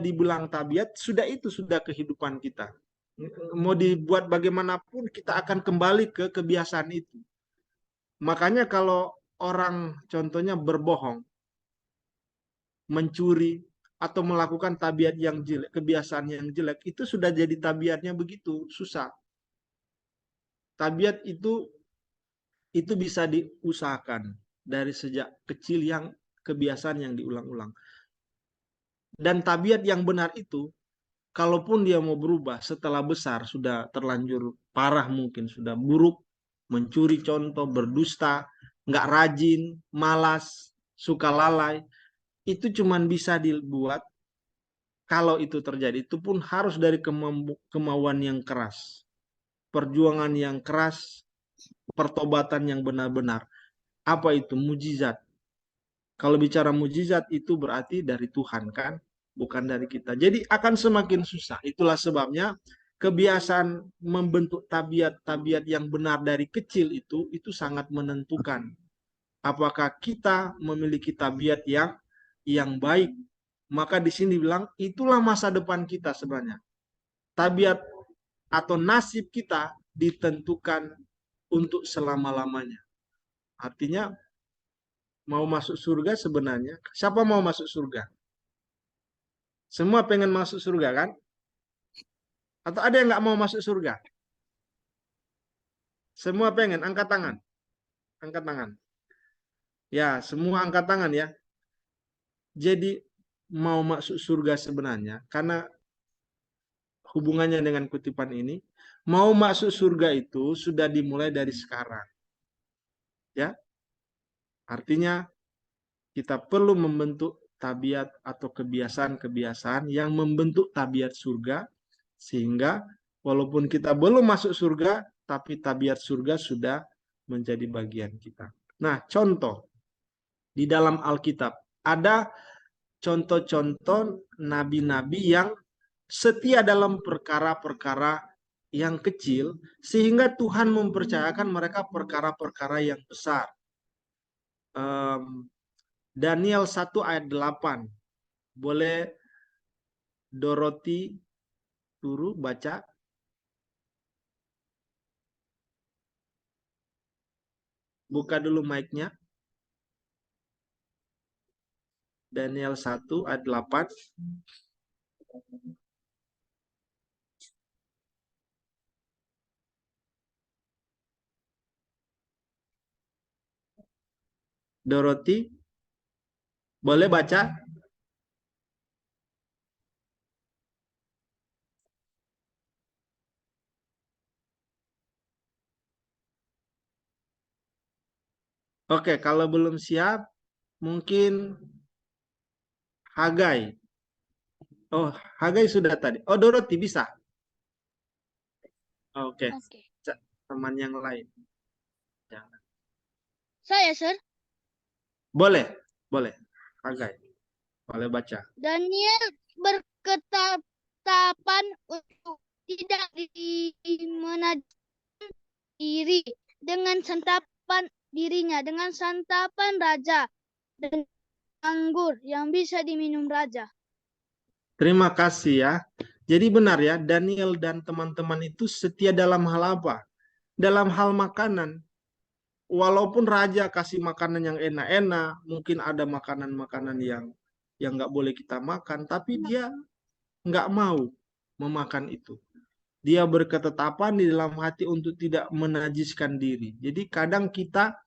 S6: dibilang tabiat, sudah kehidupan kita. Mau dibuat bagaimanapun kita akan kembali ke kebiasaan itu. Makanya kalau orang contohnya berbohong, mencuri, atau melakukan tabiat yang jelek, kebiasaan yang jelek, itu sudah jadi tabiatnya begitu, susah. Tabiat itu bisa diusahakan dari sejak kecil, yang kebiasaan yang diulang-ulang. Dan tabiat yang benar itu, kalaupun dia mau berubah setelah besar, sudah terlanjur parah mungkin, sudah buruk, mencuri contoh, berdusta, nggak rajin, malas, suka lalai, itu cuman bisa dibuat, kalau itu terjadi, itu pun harus dari kemauan yang keras, perjuangan yang keras, pertobatan yang benar-benar. Apa itu? Mujizat. Kalau bicara mujizat itu berarti dari Tuhan kan, bukan dari kita. Jadi akan semakin susah. Itulah sebabnya kebiasaan membentuk tabiat-tabiat yang benar dari kecil itu sangat menentukan apakah kita memiliki tabiat yang baik. Maka di sini bilang itulah masa depan kita sebenarnya. Tabiat atau nasib kita ditentukan untuk selama-lamanya. Artinya mau masuk surga sebenarnya. Siapa mau masuk surga? Semua pengen masuk surga kan? Atau ada yang nggak mau masuk surga? Semua pengen, angkat tangan. Angkat tangan. Ya, semua angkat tangan ya. Jadi mau masuk surga sebenarnya, karena hubungannya dengan kutipan ini, mau masuk surga itu sudah dimulai dari sekarang. Ya, artinya kita perlu membentuk tabiat atau kebiasaan-kebiasaan yang membentuk tabiat surga, sehingga walaupun kita belum masuk surga, tapi tabiat surga sudah menjadi bagian kita. Nah, contoh di dalam Alkitab ada contoh-contoh nabi-nabi yang setia dalam perkara-perkara yang kecil, sehingga Tuhan mempercayakan mereka perkara-perkara yang besar. Daniel 1 ayat 8. Boleh Doroti Turu baca? Buka dulu mic-nya. Daniel 1 ayat 8. Doroti, boleh baca? Oke, kalau belum siap, mungkin Hagai. Oh, Hagai sudah tadi. Oh, Doroti bisa. Oke,
S4: Oke.
S6: teman yang lain. Jangan.
S4: Saya, Sir.
S6: Boleh, boleh. Hagai, boleh baca.
S4: Daniel berketetapan untuk tidak menajamkan diri dengan santapan dirinya dengan santapan raja dan anggur yang bisa diminum raja.
S6: Terima kasih ya. Jadi benar ya, Daniel dan teman-teman itu setia dalam hal apa? Dalam hal makanan. Walaupun raja kasih makanan yang enak-enak, mungkin ada makanan-makanan yang nggak boleh kita makan, tapi dia nggak mau memakan itu. Dia berketetapan di dalam hati untuk tidak menajiskan diri. Jadi kadang kita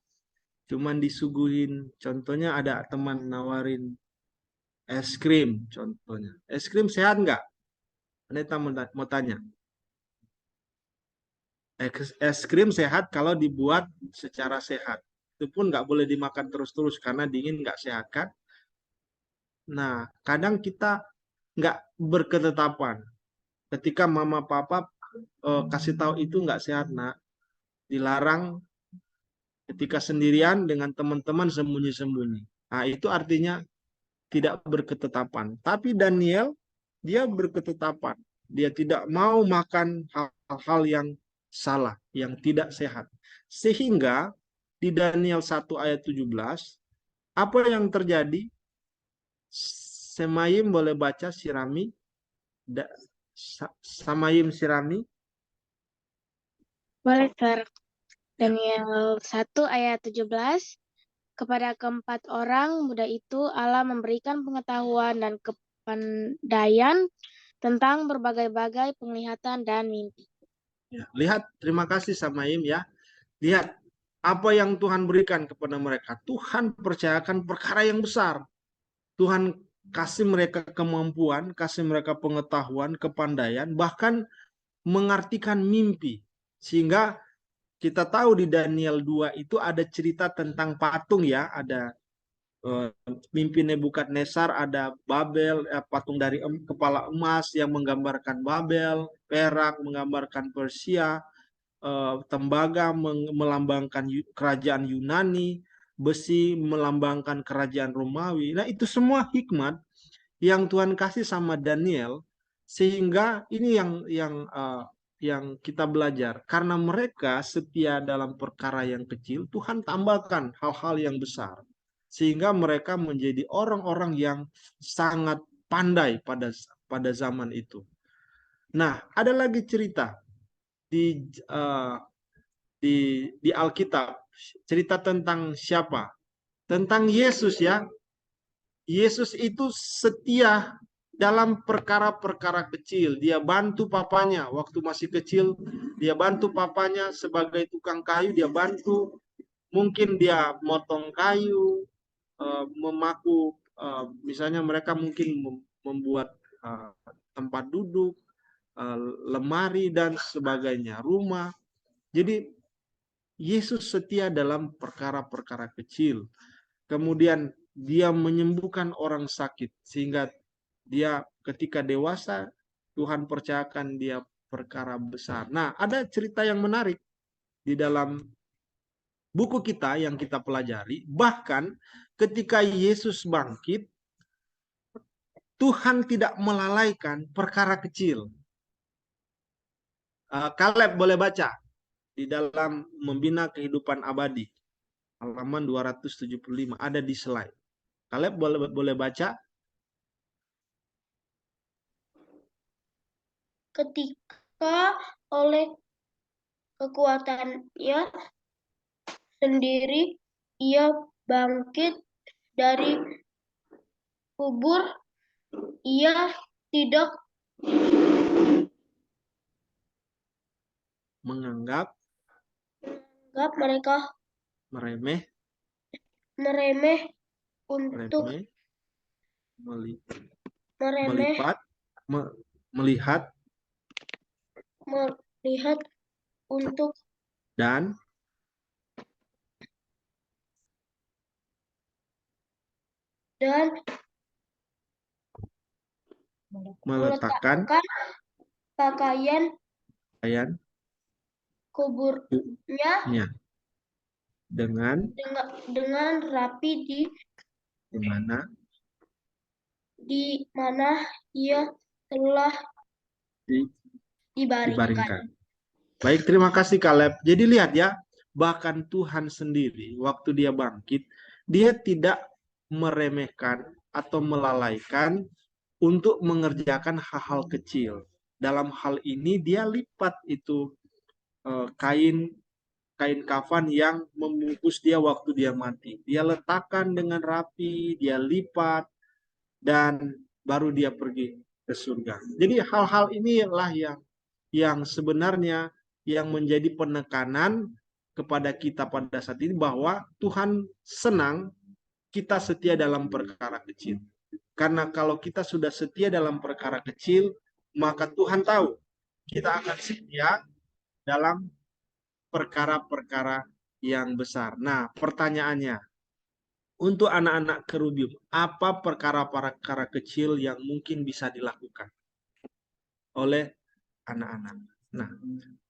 S6: cuman disuguhin, contohnya ada teman nawarin es krim, contohnya. Es krim sehat nggak? Aneta mau tanya. Es krim sehat kalau dibuat secara sehat. Itu pun nggak boleh dimakan terus-terus karena dingin nggak sehat kan? Nah, kadang kita nggak berketetapan. Ketika mama papa kasih tahu itu nggak sehat, nak, dilarang. Ketika sendirian dengan teman-teman sembunyi-sembunyi. Nah, itu artinya tidak berketetapan. Tapi Daniel, dia berketetapan. Dia tidak mau makan hal-hal yang salah, yang tidak sehat. Sehingga di Daniel 1 ayat 17, apa yang terjadi? Semayim boleh baca, Sirami. Samayim Sirani.
S8: Boleh, Sir. Daniel 1 ayat 17. Kepada keempat orang muda itu Allah memberikan pengetahuan dan kepandaian tentang berbagai-bagai penglihatan dan mimpi.
S6: Ya, lihat, terima kasih Samayim ya. Lihat apa yang Tuhan berikan kepada mereka. Tuhan percayakan perkara yang besar. Tuhan kasih mereka kemampuan, kasih mereka pengetahuan, kepandaian, bahkan mengartikan mimpi. Sehingga kita tahu di Daniel 2 itu ada cerita tentang patung ya, ada mimpi Nebukadnezar, ada Babel, patung dari kepala emas yang menggambarkan Babel, perak menggambarkan Persia, tembaga melambangkan kerajaan Yunani, besi melambangkan kerajaan Romawi. Nah, itu semua hikmat yang Tuhan kasih sama Daniel, sehingga ini yang kita belajar. Karena mereka setia dalam perkara yang kecil, Tuhan tambahkan hal-hal yang besar. Sehingga mereka menjadi orang-orang yang sangat pandai pada zaman itu. Nah, ada lagi cerita di Alkitab, cerita tentang siapa? Tentang Yesus ya. Yesus itu setia dalam perkara-perkara kecil. Dia bantu papanya waktu masih kecil. Dia bantu papanya sebagai tukang kayu. Dia bantu, mungkin dia motong kayu, memaku, misalnya mereka mungkin membuat tempat duduk, lemari dan sebagainya, rumah. Jadi Yesus setia dalam perkara-perkara kecil. Kemudian dia menyembuhkan orang sakit, sehingga dia ketika dewasa Tuhan percayakan dia perkara besar. Nah, ada cerita yang menarik di dalam buku kita yang kita pelajari. Bahkan ketika Yesus bangkit, Tuhan tidak melalaikan perkara kecil. Kaleb boleh baca di dalam Membina Kehidupan Abadi, halaman 275, ada di slide. Kaleb boleh baca.
S7: Ketika oleh kekuatannya sendiri ia bangkit dari kubur, ia tidak
S6: Menganggap
S7: mereka
S6: meremeh
S7: untuk
S6: melihat
S7: untuk
S6: dan meletakkan
S7: pakaian kuburnya
S6: dengan
S7: rapi di mana ia telah dibaringkan.
S6: Baik, terima kasih Kaleb. Jadi lihat ya, bahkan Tuhan sendiri waktu dia bangkit, dia tidak meremehkan atau melalaikan untuk mengerjakan hal-hal kecil. Dalam hal ini dia lipat itu kain kafan yang membungkus dia waktu dia mati. Dia letakkan dengan rapi, dia lipat, dan baru dia pergi ke surga. Jadi hal-hal inilah yang sebenarnya yang menjadi penekanan kepada kita pada saat ini, bahwa Tuhan senang kita setia dalam perkara kecil. Karena kalau kita sudah setia dalam perkara kecil, maka Tuhan tahu kita akan setia dalam perkara-perkara yang besar. Nah, pertanyaannya, untuk anak-anak Kerubium, apa perkara-perkara kecil yang mungkin bisa dilakukan oleh anak-anak? Nah,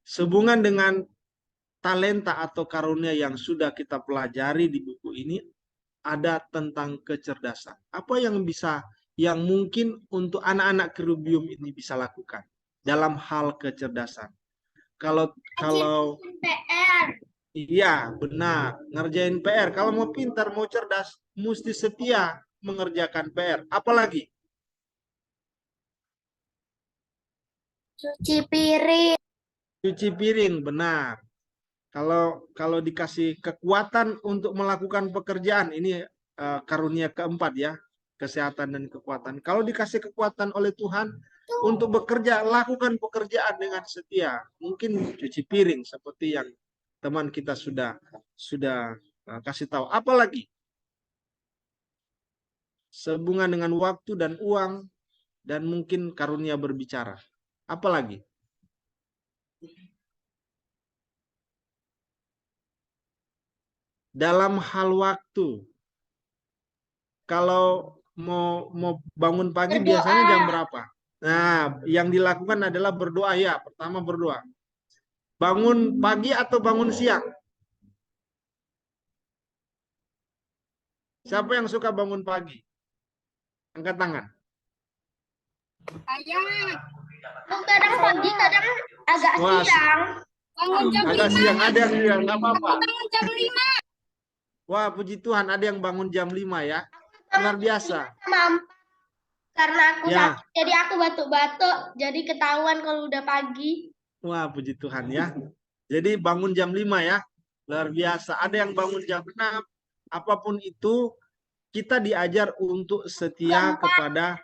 S6: sehubungan dengan talenta atau karunia yang sudah kita pelajari di buku ini, ada tentang kecerdasan. Apa yang mungkin untuk anak-anak Kerubium ini bisa lakukan dalam hal kecerdasan? Kalau
S7: PR.
S6: Iya, benar, ngerjain PR. Kalau mau pintar, mau cerdas, mesti setia mengerjakan PR. Apalagi
S7: Cuci piring.
S6: Cuci piring, benar. Kalau dikasih kekuatan untuk melakukan pekerjaan, ini karunia keempat ya, kesehatan dan kekuatan. Kalau dikasih kekuatan oleh Tuhan untuk bekerja, lakukan pekerjaan dengan setia. Mungkin cuci piring seperti yang teman kita sudah kasih tahu. Apalagi sehubungan dengan waktu dan uang dan mungkin karunia berbicara. Apalagi? Dalam hal waktu. Kalau mau bangun pagi biasanya jam berapa? Nah, yang dilakukan adalah berdoa ya. Pertama berdoa. Bangun pagi atau bangun siang? Siapa yang suka bangun pagi? Angkat tangan.
S7: Kadang pagi, kadang agak
S6: Wah,
S7: siang.
S2: Bangun jam
S6: agak
S2: 5.
S6: siang, ada yang siang, nggak apa-apa.
S2: Bangun jam 5.
S6: Wah, puji Tuhan, ada yang bangun jam 5 ya. Luar biasa.
S7: Karena aku
S6: Ya.
S7: sakit, jadi aku batuk-batuk, jadi ketahuan kalau udah pagi.
S6: Wah, puji Tuhan ya. Jadi bangun jam 5 ya. Luar biasa. Ada yang bangun jam 6. Apapun itu, kita diajar untuk setia kepada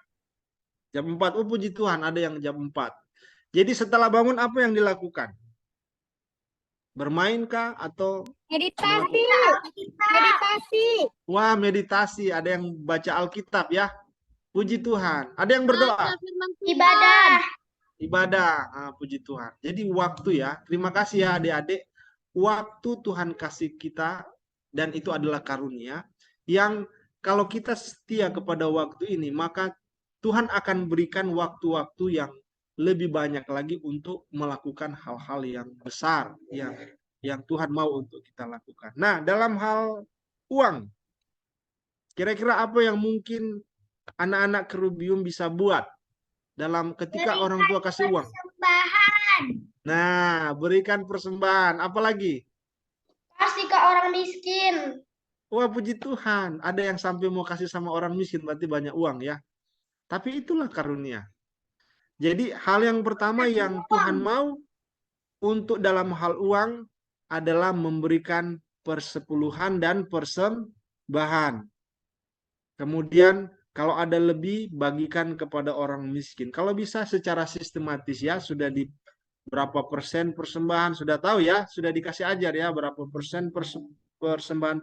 S6: jam 4. Oh, puji Tuhan, ada yang jam 4. Jadi setelah bangun apa yang dilakukan? Bermainkah atau
S2: Meditasi. Meditasi.
S6: wah, meditasi? Ada yang baca Alkitab ya. Puji Tuhan. Ada yang berdoa.
S4: Baca firman Tuhan.
S7: Ibadah.
S6: Ibadah. Puji Tuhan. Jadi waktu ya. Terima kasih ya adik-adik. Waktu Tuhan kasih kita dan itu adalah karunia yang kalau kita setia kepada waktu ini, maka Tuhan akan berikan waktu-waktu yang lebih banyak lagi untuk melakukan hal-hal yang besar yang Tuhan mau untuk kita lakukan. Nah, dalam hal uang, kira-kira apa yang mungkin anak-anak kerubium bisa buat dalam ketika orang tua kasih uang?
S7: Persembahan.
S6: Nah, berikan persembahan. Apalagi?
S7: Kasih ke orang miskin.
S6: Wah, puji Tuhan. Ada yang sampai mau kasih sama orang miskin, berarti banyak uang ya. Tapi itulah karunia. Jadi hal yang pertama yang Tuhan mau untuk dalam hal uang adalah memberikan persepuluhan dan persembahan. Kemudian kalau ada lebih, bagikan kepada orang miskin. Kalau bisa secara sistematis ya, sudah di berapa persen persembahan, sudah tahu ya, sudah dikasih ajar ya, berapa persen persembahan,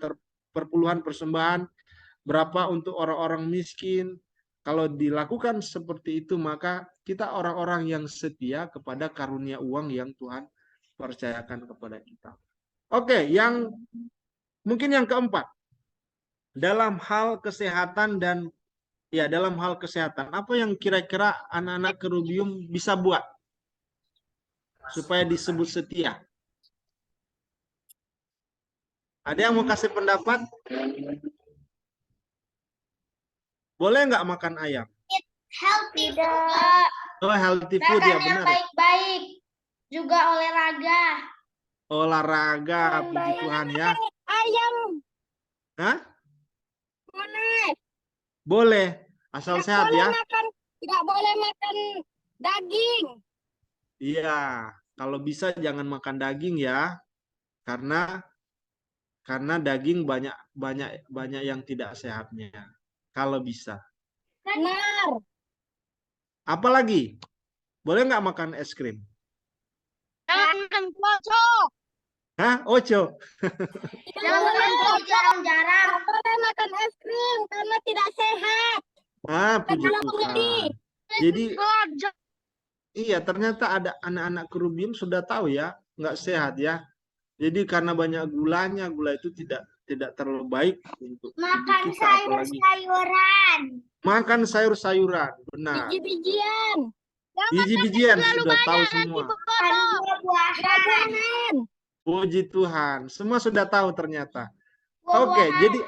S6: perpuluhan persembahan, berapa untuk orang-orang miskin. Kalau dilakukan seperti itu, maka kita orang-orang yang setia kepada karunia uang yang Tuhan percayakan kepada kita. Oke, yang mungkin yang keempat, dalam hal kesehatan dan ya dalam hal kesehatan, apa yang kira-kira anak-anak kerubium bisa buat supaya disebut setia? Ada yang mau kasih pendapat? Boleh nggak makan ayam?
S7: Healthy food.
S6: Oh, healthy food ya, benar.
S7: Baik-baik. Juga olahraga.
S6: Olahraga, puji Tuhan ya.
S2: Ayam.
S6: Hah?
S2: Boleh.
S6: Boleh, asal sehat ya.
S2: Tidak boleh makan daging.
S6: Iya, kalau bisa jangan makan daging ya. Karena daging banyak yang tidak sehatnya. Kalau bisa.
S2: Benar.
S6: Apalagi? Boleh nggak makan es krim?
S4: Jangan koco.
S6: Hah? Oco?
S7: Jarang-jarang.
S2: Tidak boleh makan es krim karena tidak sehat.
S6: Puji Tuhan. Jadi,
S4: Koco.
S6: iya ternyata ada anak-anak kerubium sudah tahu ya, nggak sehat ya. Jadi karena banyak gulanya, gula itu tidak terlalu baik untuk
S7: Makan
S6: tubuh kita, apalagi
S7: sayur-sayuran.
S6: makan sayur-sayuran, benar.
S2: Biji-bijian.
S6: Biji-bijian sudah tahu semua.
S7: Makan buah-buahan.
S6: Puji Tuhan, semua sudah tahu ternyata.
S7: Buah-buahan.
S6: Oke, jadi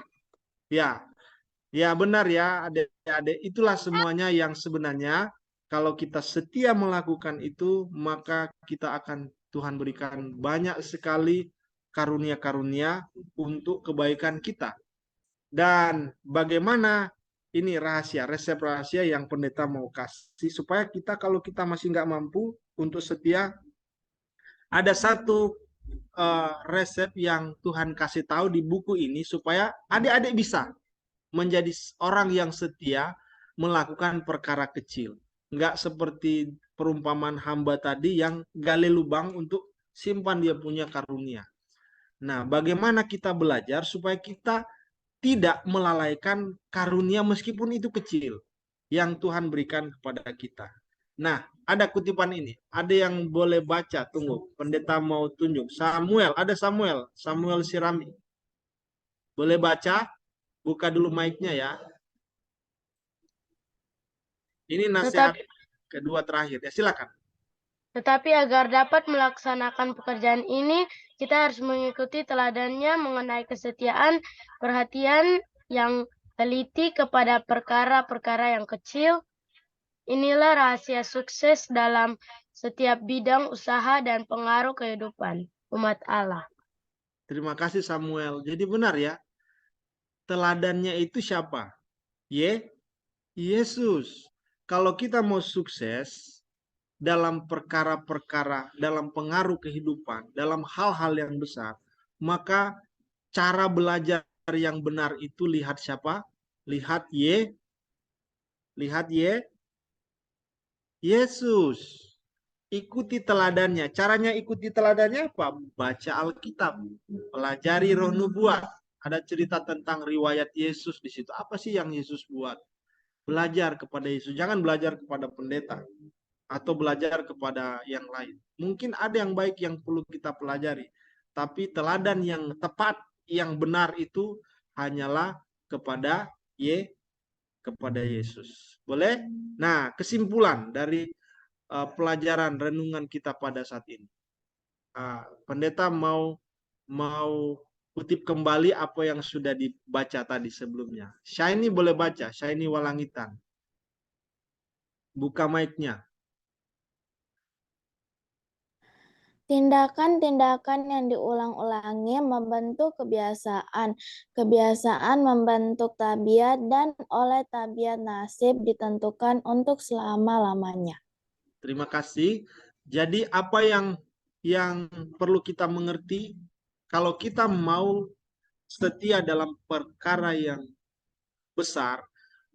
S6: ya benar ya, adik-adik, itulah semuanya yang sebenarnya kalau kita setia melakukan itu, maka kita akan Tuhan berikan banyak sekali karunia-karunia untuk kebaikan kita. Dan bagaimana ini rahasia, resep rahasia yang pendeta mau kasih supaya kita kalau kita masih nggak mampu untuk setia, ada satu resep yang Tuhan kasih tahu di buku ini supaya adik-adik bisa menjadi orang yang setia melakukan perkara kecil. Nggak seperti perumpamaan hamba tadi yang gali lubang untuk simpan dia punya karunia. Nah, bagaimana kita belajar supaya kita tidak melalaikan karunia meskipun itu kecil yang Tuhan berikan kepada kita. Nah, ada kutipan ini. Ada yang boleh baca? Tunggu, pendeta mau tunjuk. Samuel, ada Samuel. Samuel Sirami. Boleh baca? Buka dulu mic-nya ya. Ini nasihat kedua terakhir. Ya, silakan.
S8: Tetapi agar dapat melaksanakan pekerjaan ini, kita harus mengikuti teladannya mengenai kesetiaan, perhatian yang teliti kepada perkara-perkara yang kecil. Inilah rahasia sukses dalam setiap bidang usaha dan pengaruh kehidupan umat Allah.
S6: Terima kasih Samuel. Jadi benar ya. Teladannya itu siapa? Yesus. Kalau kita mau sukses dalam perkara-perkara, dalam pengaruh kehidupan, dalam hal-hal yang besar, maka cara belajar yang benar itu lihat siapa? Lihat Yesus. Ikuti teladannya. Caranya ikuti teladannya apa? Baca Alkitab, pelajari Roh Nubuat. Ada cerita tentang riwayat Yesus di situ. Apa sih yang Yesus buat? Belajar kepada Yesus. Jangan belajar kepada pendeta atau belajar kepada yang lain. Mungkin ada yang baik yang perlu kita pelajari, tapi teladan yang tepat, yang benar itu hanyalah kepada Yesus. Boleh? Nah, kesimpulan dari pelajaran renungan kita pada saat ini. Pendeta mau kutip kembali apa yang sudah dibaca tadi sebelumnya. Shiny boleh baca, Shiny Walangitan. Buka mic-nya.
S9: Tindakan-tindakan yang diulang-ulangi membentuk kebiasaan, kebiasaan membentuk tabiat, dan oleh tabiat nasib ditentukan untuk selama-lamanya.
S6: Terima kasih. Jadi apa yang perlu kita mengerti, kalau kita mau setia dalam perkara yang besar,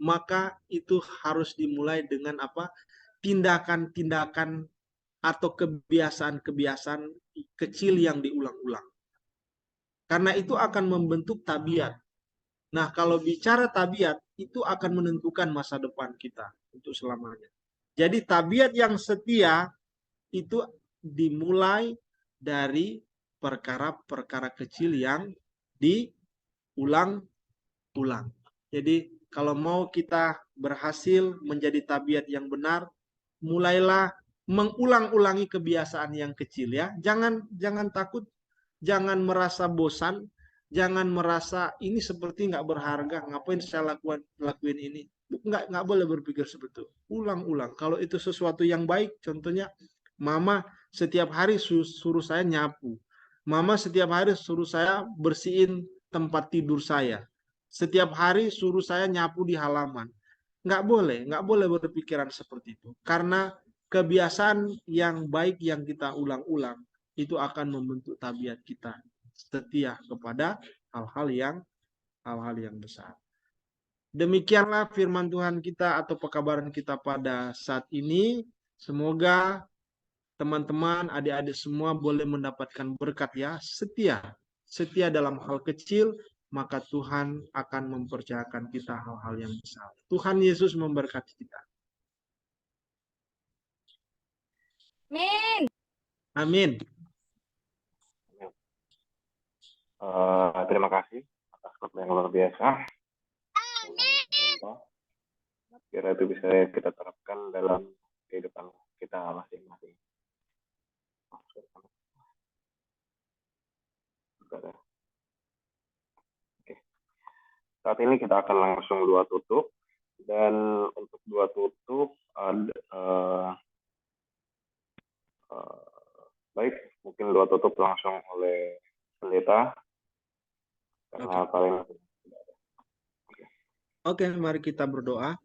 S6: maka itu harus dimulai dengan apa? Tindakan-tindakan atau kebiasaan-kebiasaan kecil yang diulang-ulang. Karena itu akan membentuk tabiat. Nah, kalau bicara tabiat, itu akan menentukan masa depan kita untuk selamanya. Jadi tabiat yang setia itu dimulai dari perkara-perkara kecil yang diulang-ulang. Jadi kalau mau kita berhasil menjadi tabiat yang benar, mulailah mengulang-ulangi kebiasaan yang kecil ya. Jangan takut, jangan merasa bosan, jangan merasa ini seperti nggak berharga, ngapain saya lakuin ini. Nggak boleh berpikir seperti itu. Ulang-ulang. Kalau itu sesuatu yang baik, contohnya mama setiap hari suruh saya nyapu. Mama setiap hari suruh saya bersihin tempat tidur saya. Setiap hari suruh saya nyapu di halaman. Nggak boleh berpikiran seperti itu. Karena kebiasaan yang baik yang kita ulang-ulang itu akan membentuk tabiat kita setia kepada hal-hal yang besar. Demikianlah firman Tuhan kita atau pekabaran kita pada saat ini. Semoga teman-teman, adik-adik semua boleh mendapatkan berkat ya. Setia dalam hal kecil, maka Tuhan akan mempercayakan kita hal-hal yang besar. Tuhan Yesus memberkati kita.
S2: Amin.
S6: Amin.
S1: Terima kasih atas khotbah yang luar biasa. Kira itu bisa kita terapkan dalam kehidupan kita masing-masing. Oke. Saat ini kita akan langsung doa tutup, dan untuk doa tutup baik, mungkin doa tutup langsung oleh pendeta karena kalian tidak ada.
S6: Oke, mari kita berdoa.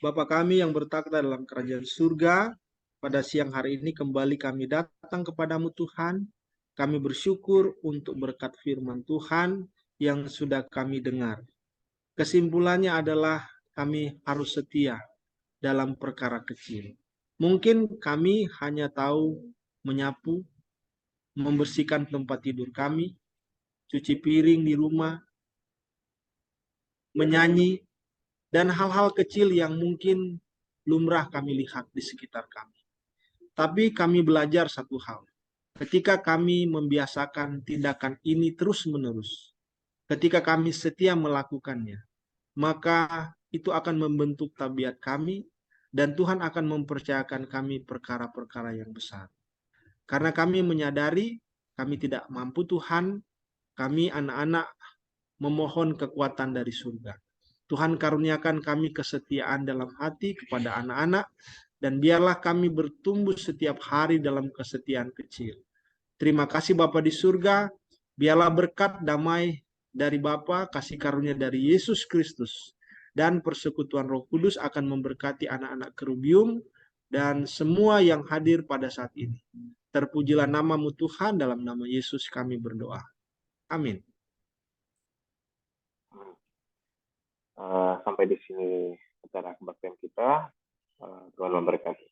S6: Bapa kami yang bertakhta dalam kerajaan surga, pada siang hari ini kembali kami datang kepadamu Tuhan. Kami bersyukur untuk berkat firman Tuhan yang sudah kami dengar. Kesimpulannya adalah kami harus setia dalam perkara kecil. Mungkin kami hanya tahu menyapu, membersihkan tempat tidur kami, cuci piring di rumah, menyanyi, dan hal-hal kecil yang mungkin lumrah kami lihat di sekitar kami. Tapi kami belajar satu hal. Ketika kami membiasakan tindakan ini terus-menerus, ketika kami setia melakukannya, maka itu akan membentuk tabiat kami dan Tuhan akan mempercayakan kami perkara-perkara yang besar. Karena kami menyadari kami tidak mampu Tuhan, kami anak-anak memohon kekuatan dari surga. Tuhan karuniakan kami kesetiaan dalam hati kepada anak-anak, dan biarlah kami bertumbuh setiap hari dalam kesetiaan kecil. Terima kasih Bapa di surga, biarlah berkat damai dari Bapa, kasih karunia dari Yesus Kristus, dan persekutuan Roh Kudus akan memberkati anak-anak Kerubium dan semua yang hadir pada saat ini. Terpujilah namamu Tuhan, dalam nama Yesus kami berdoa. Amin.
S1: Sampai di sini acara kebaktian kita. Tuhan memberkati.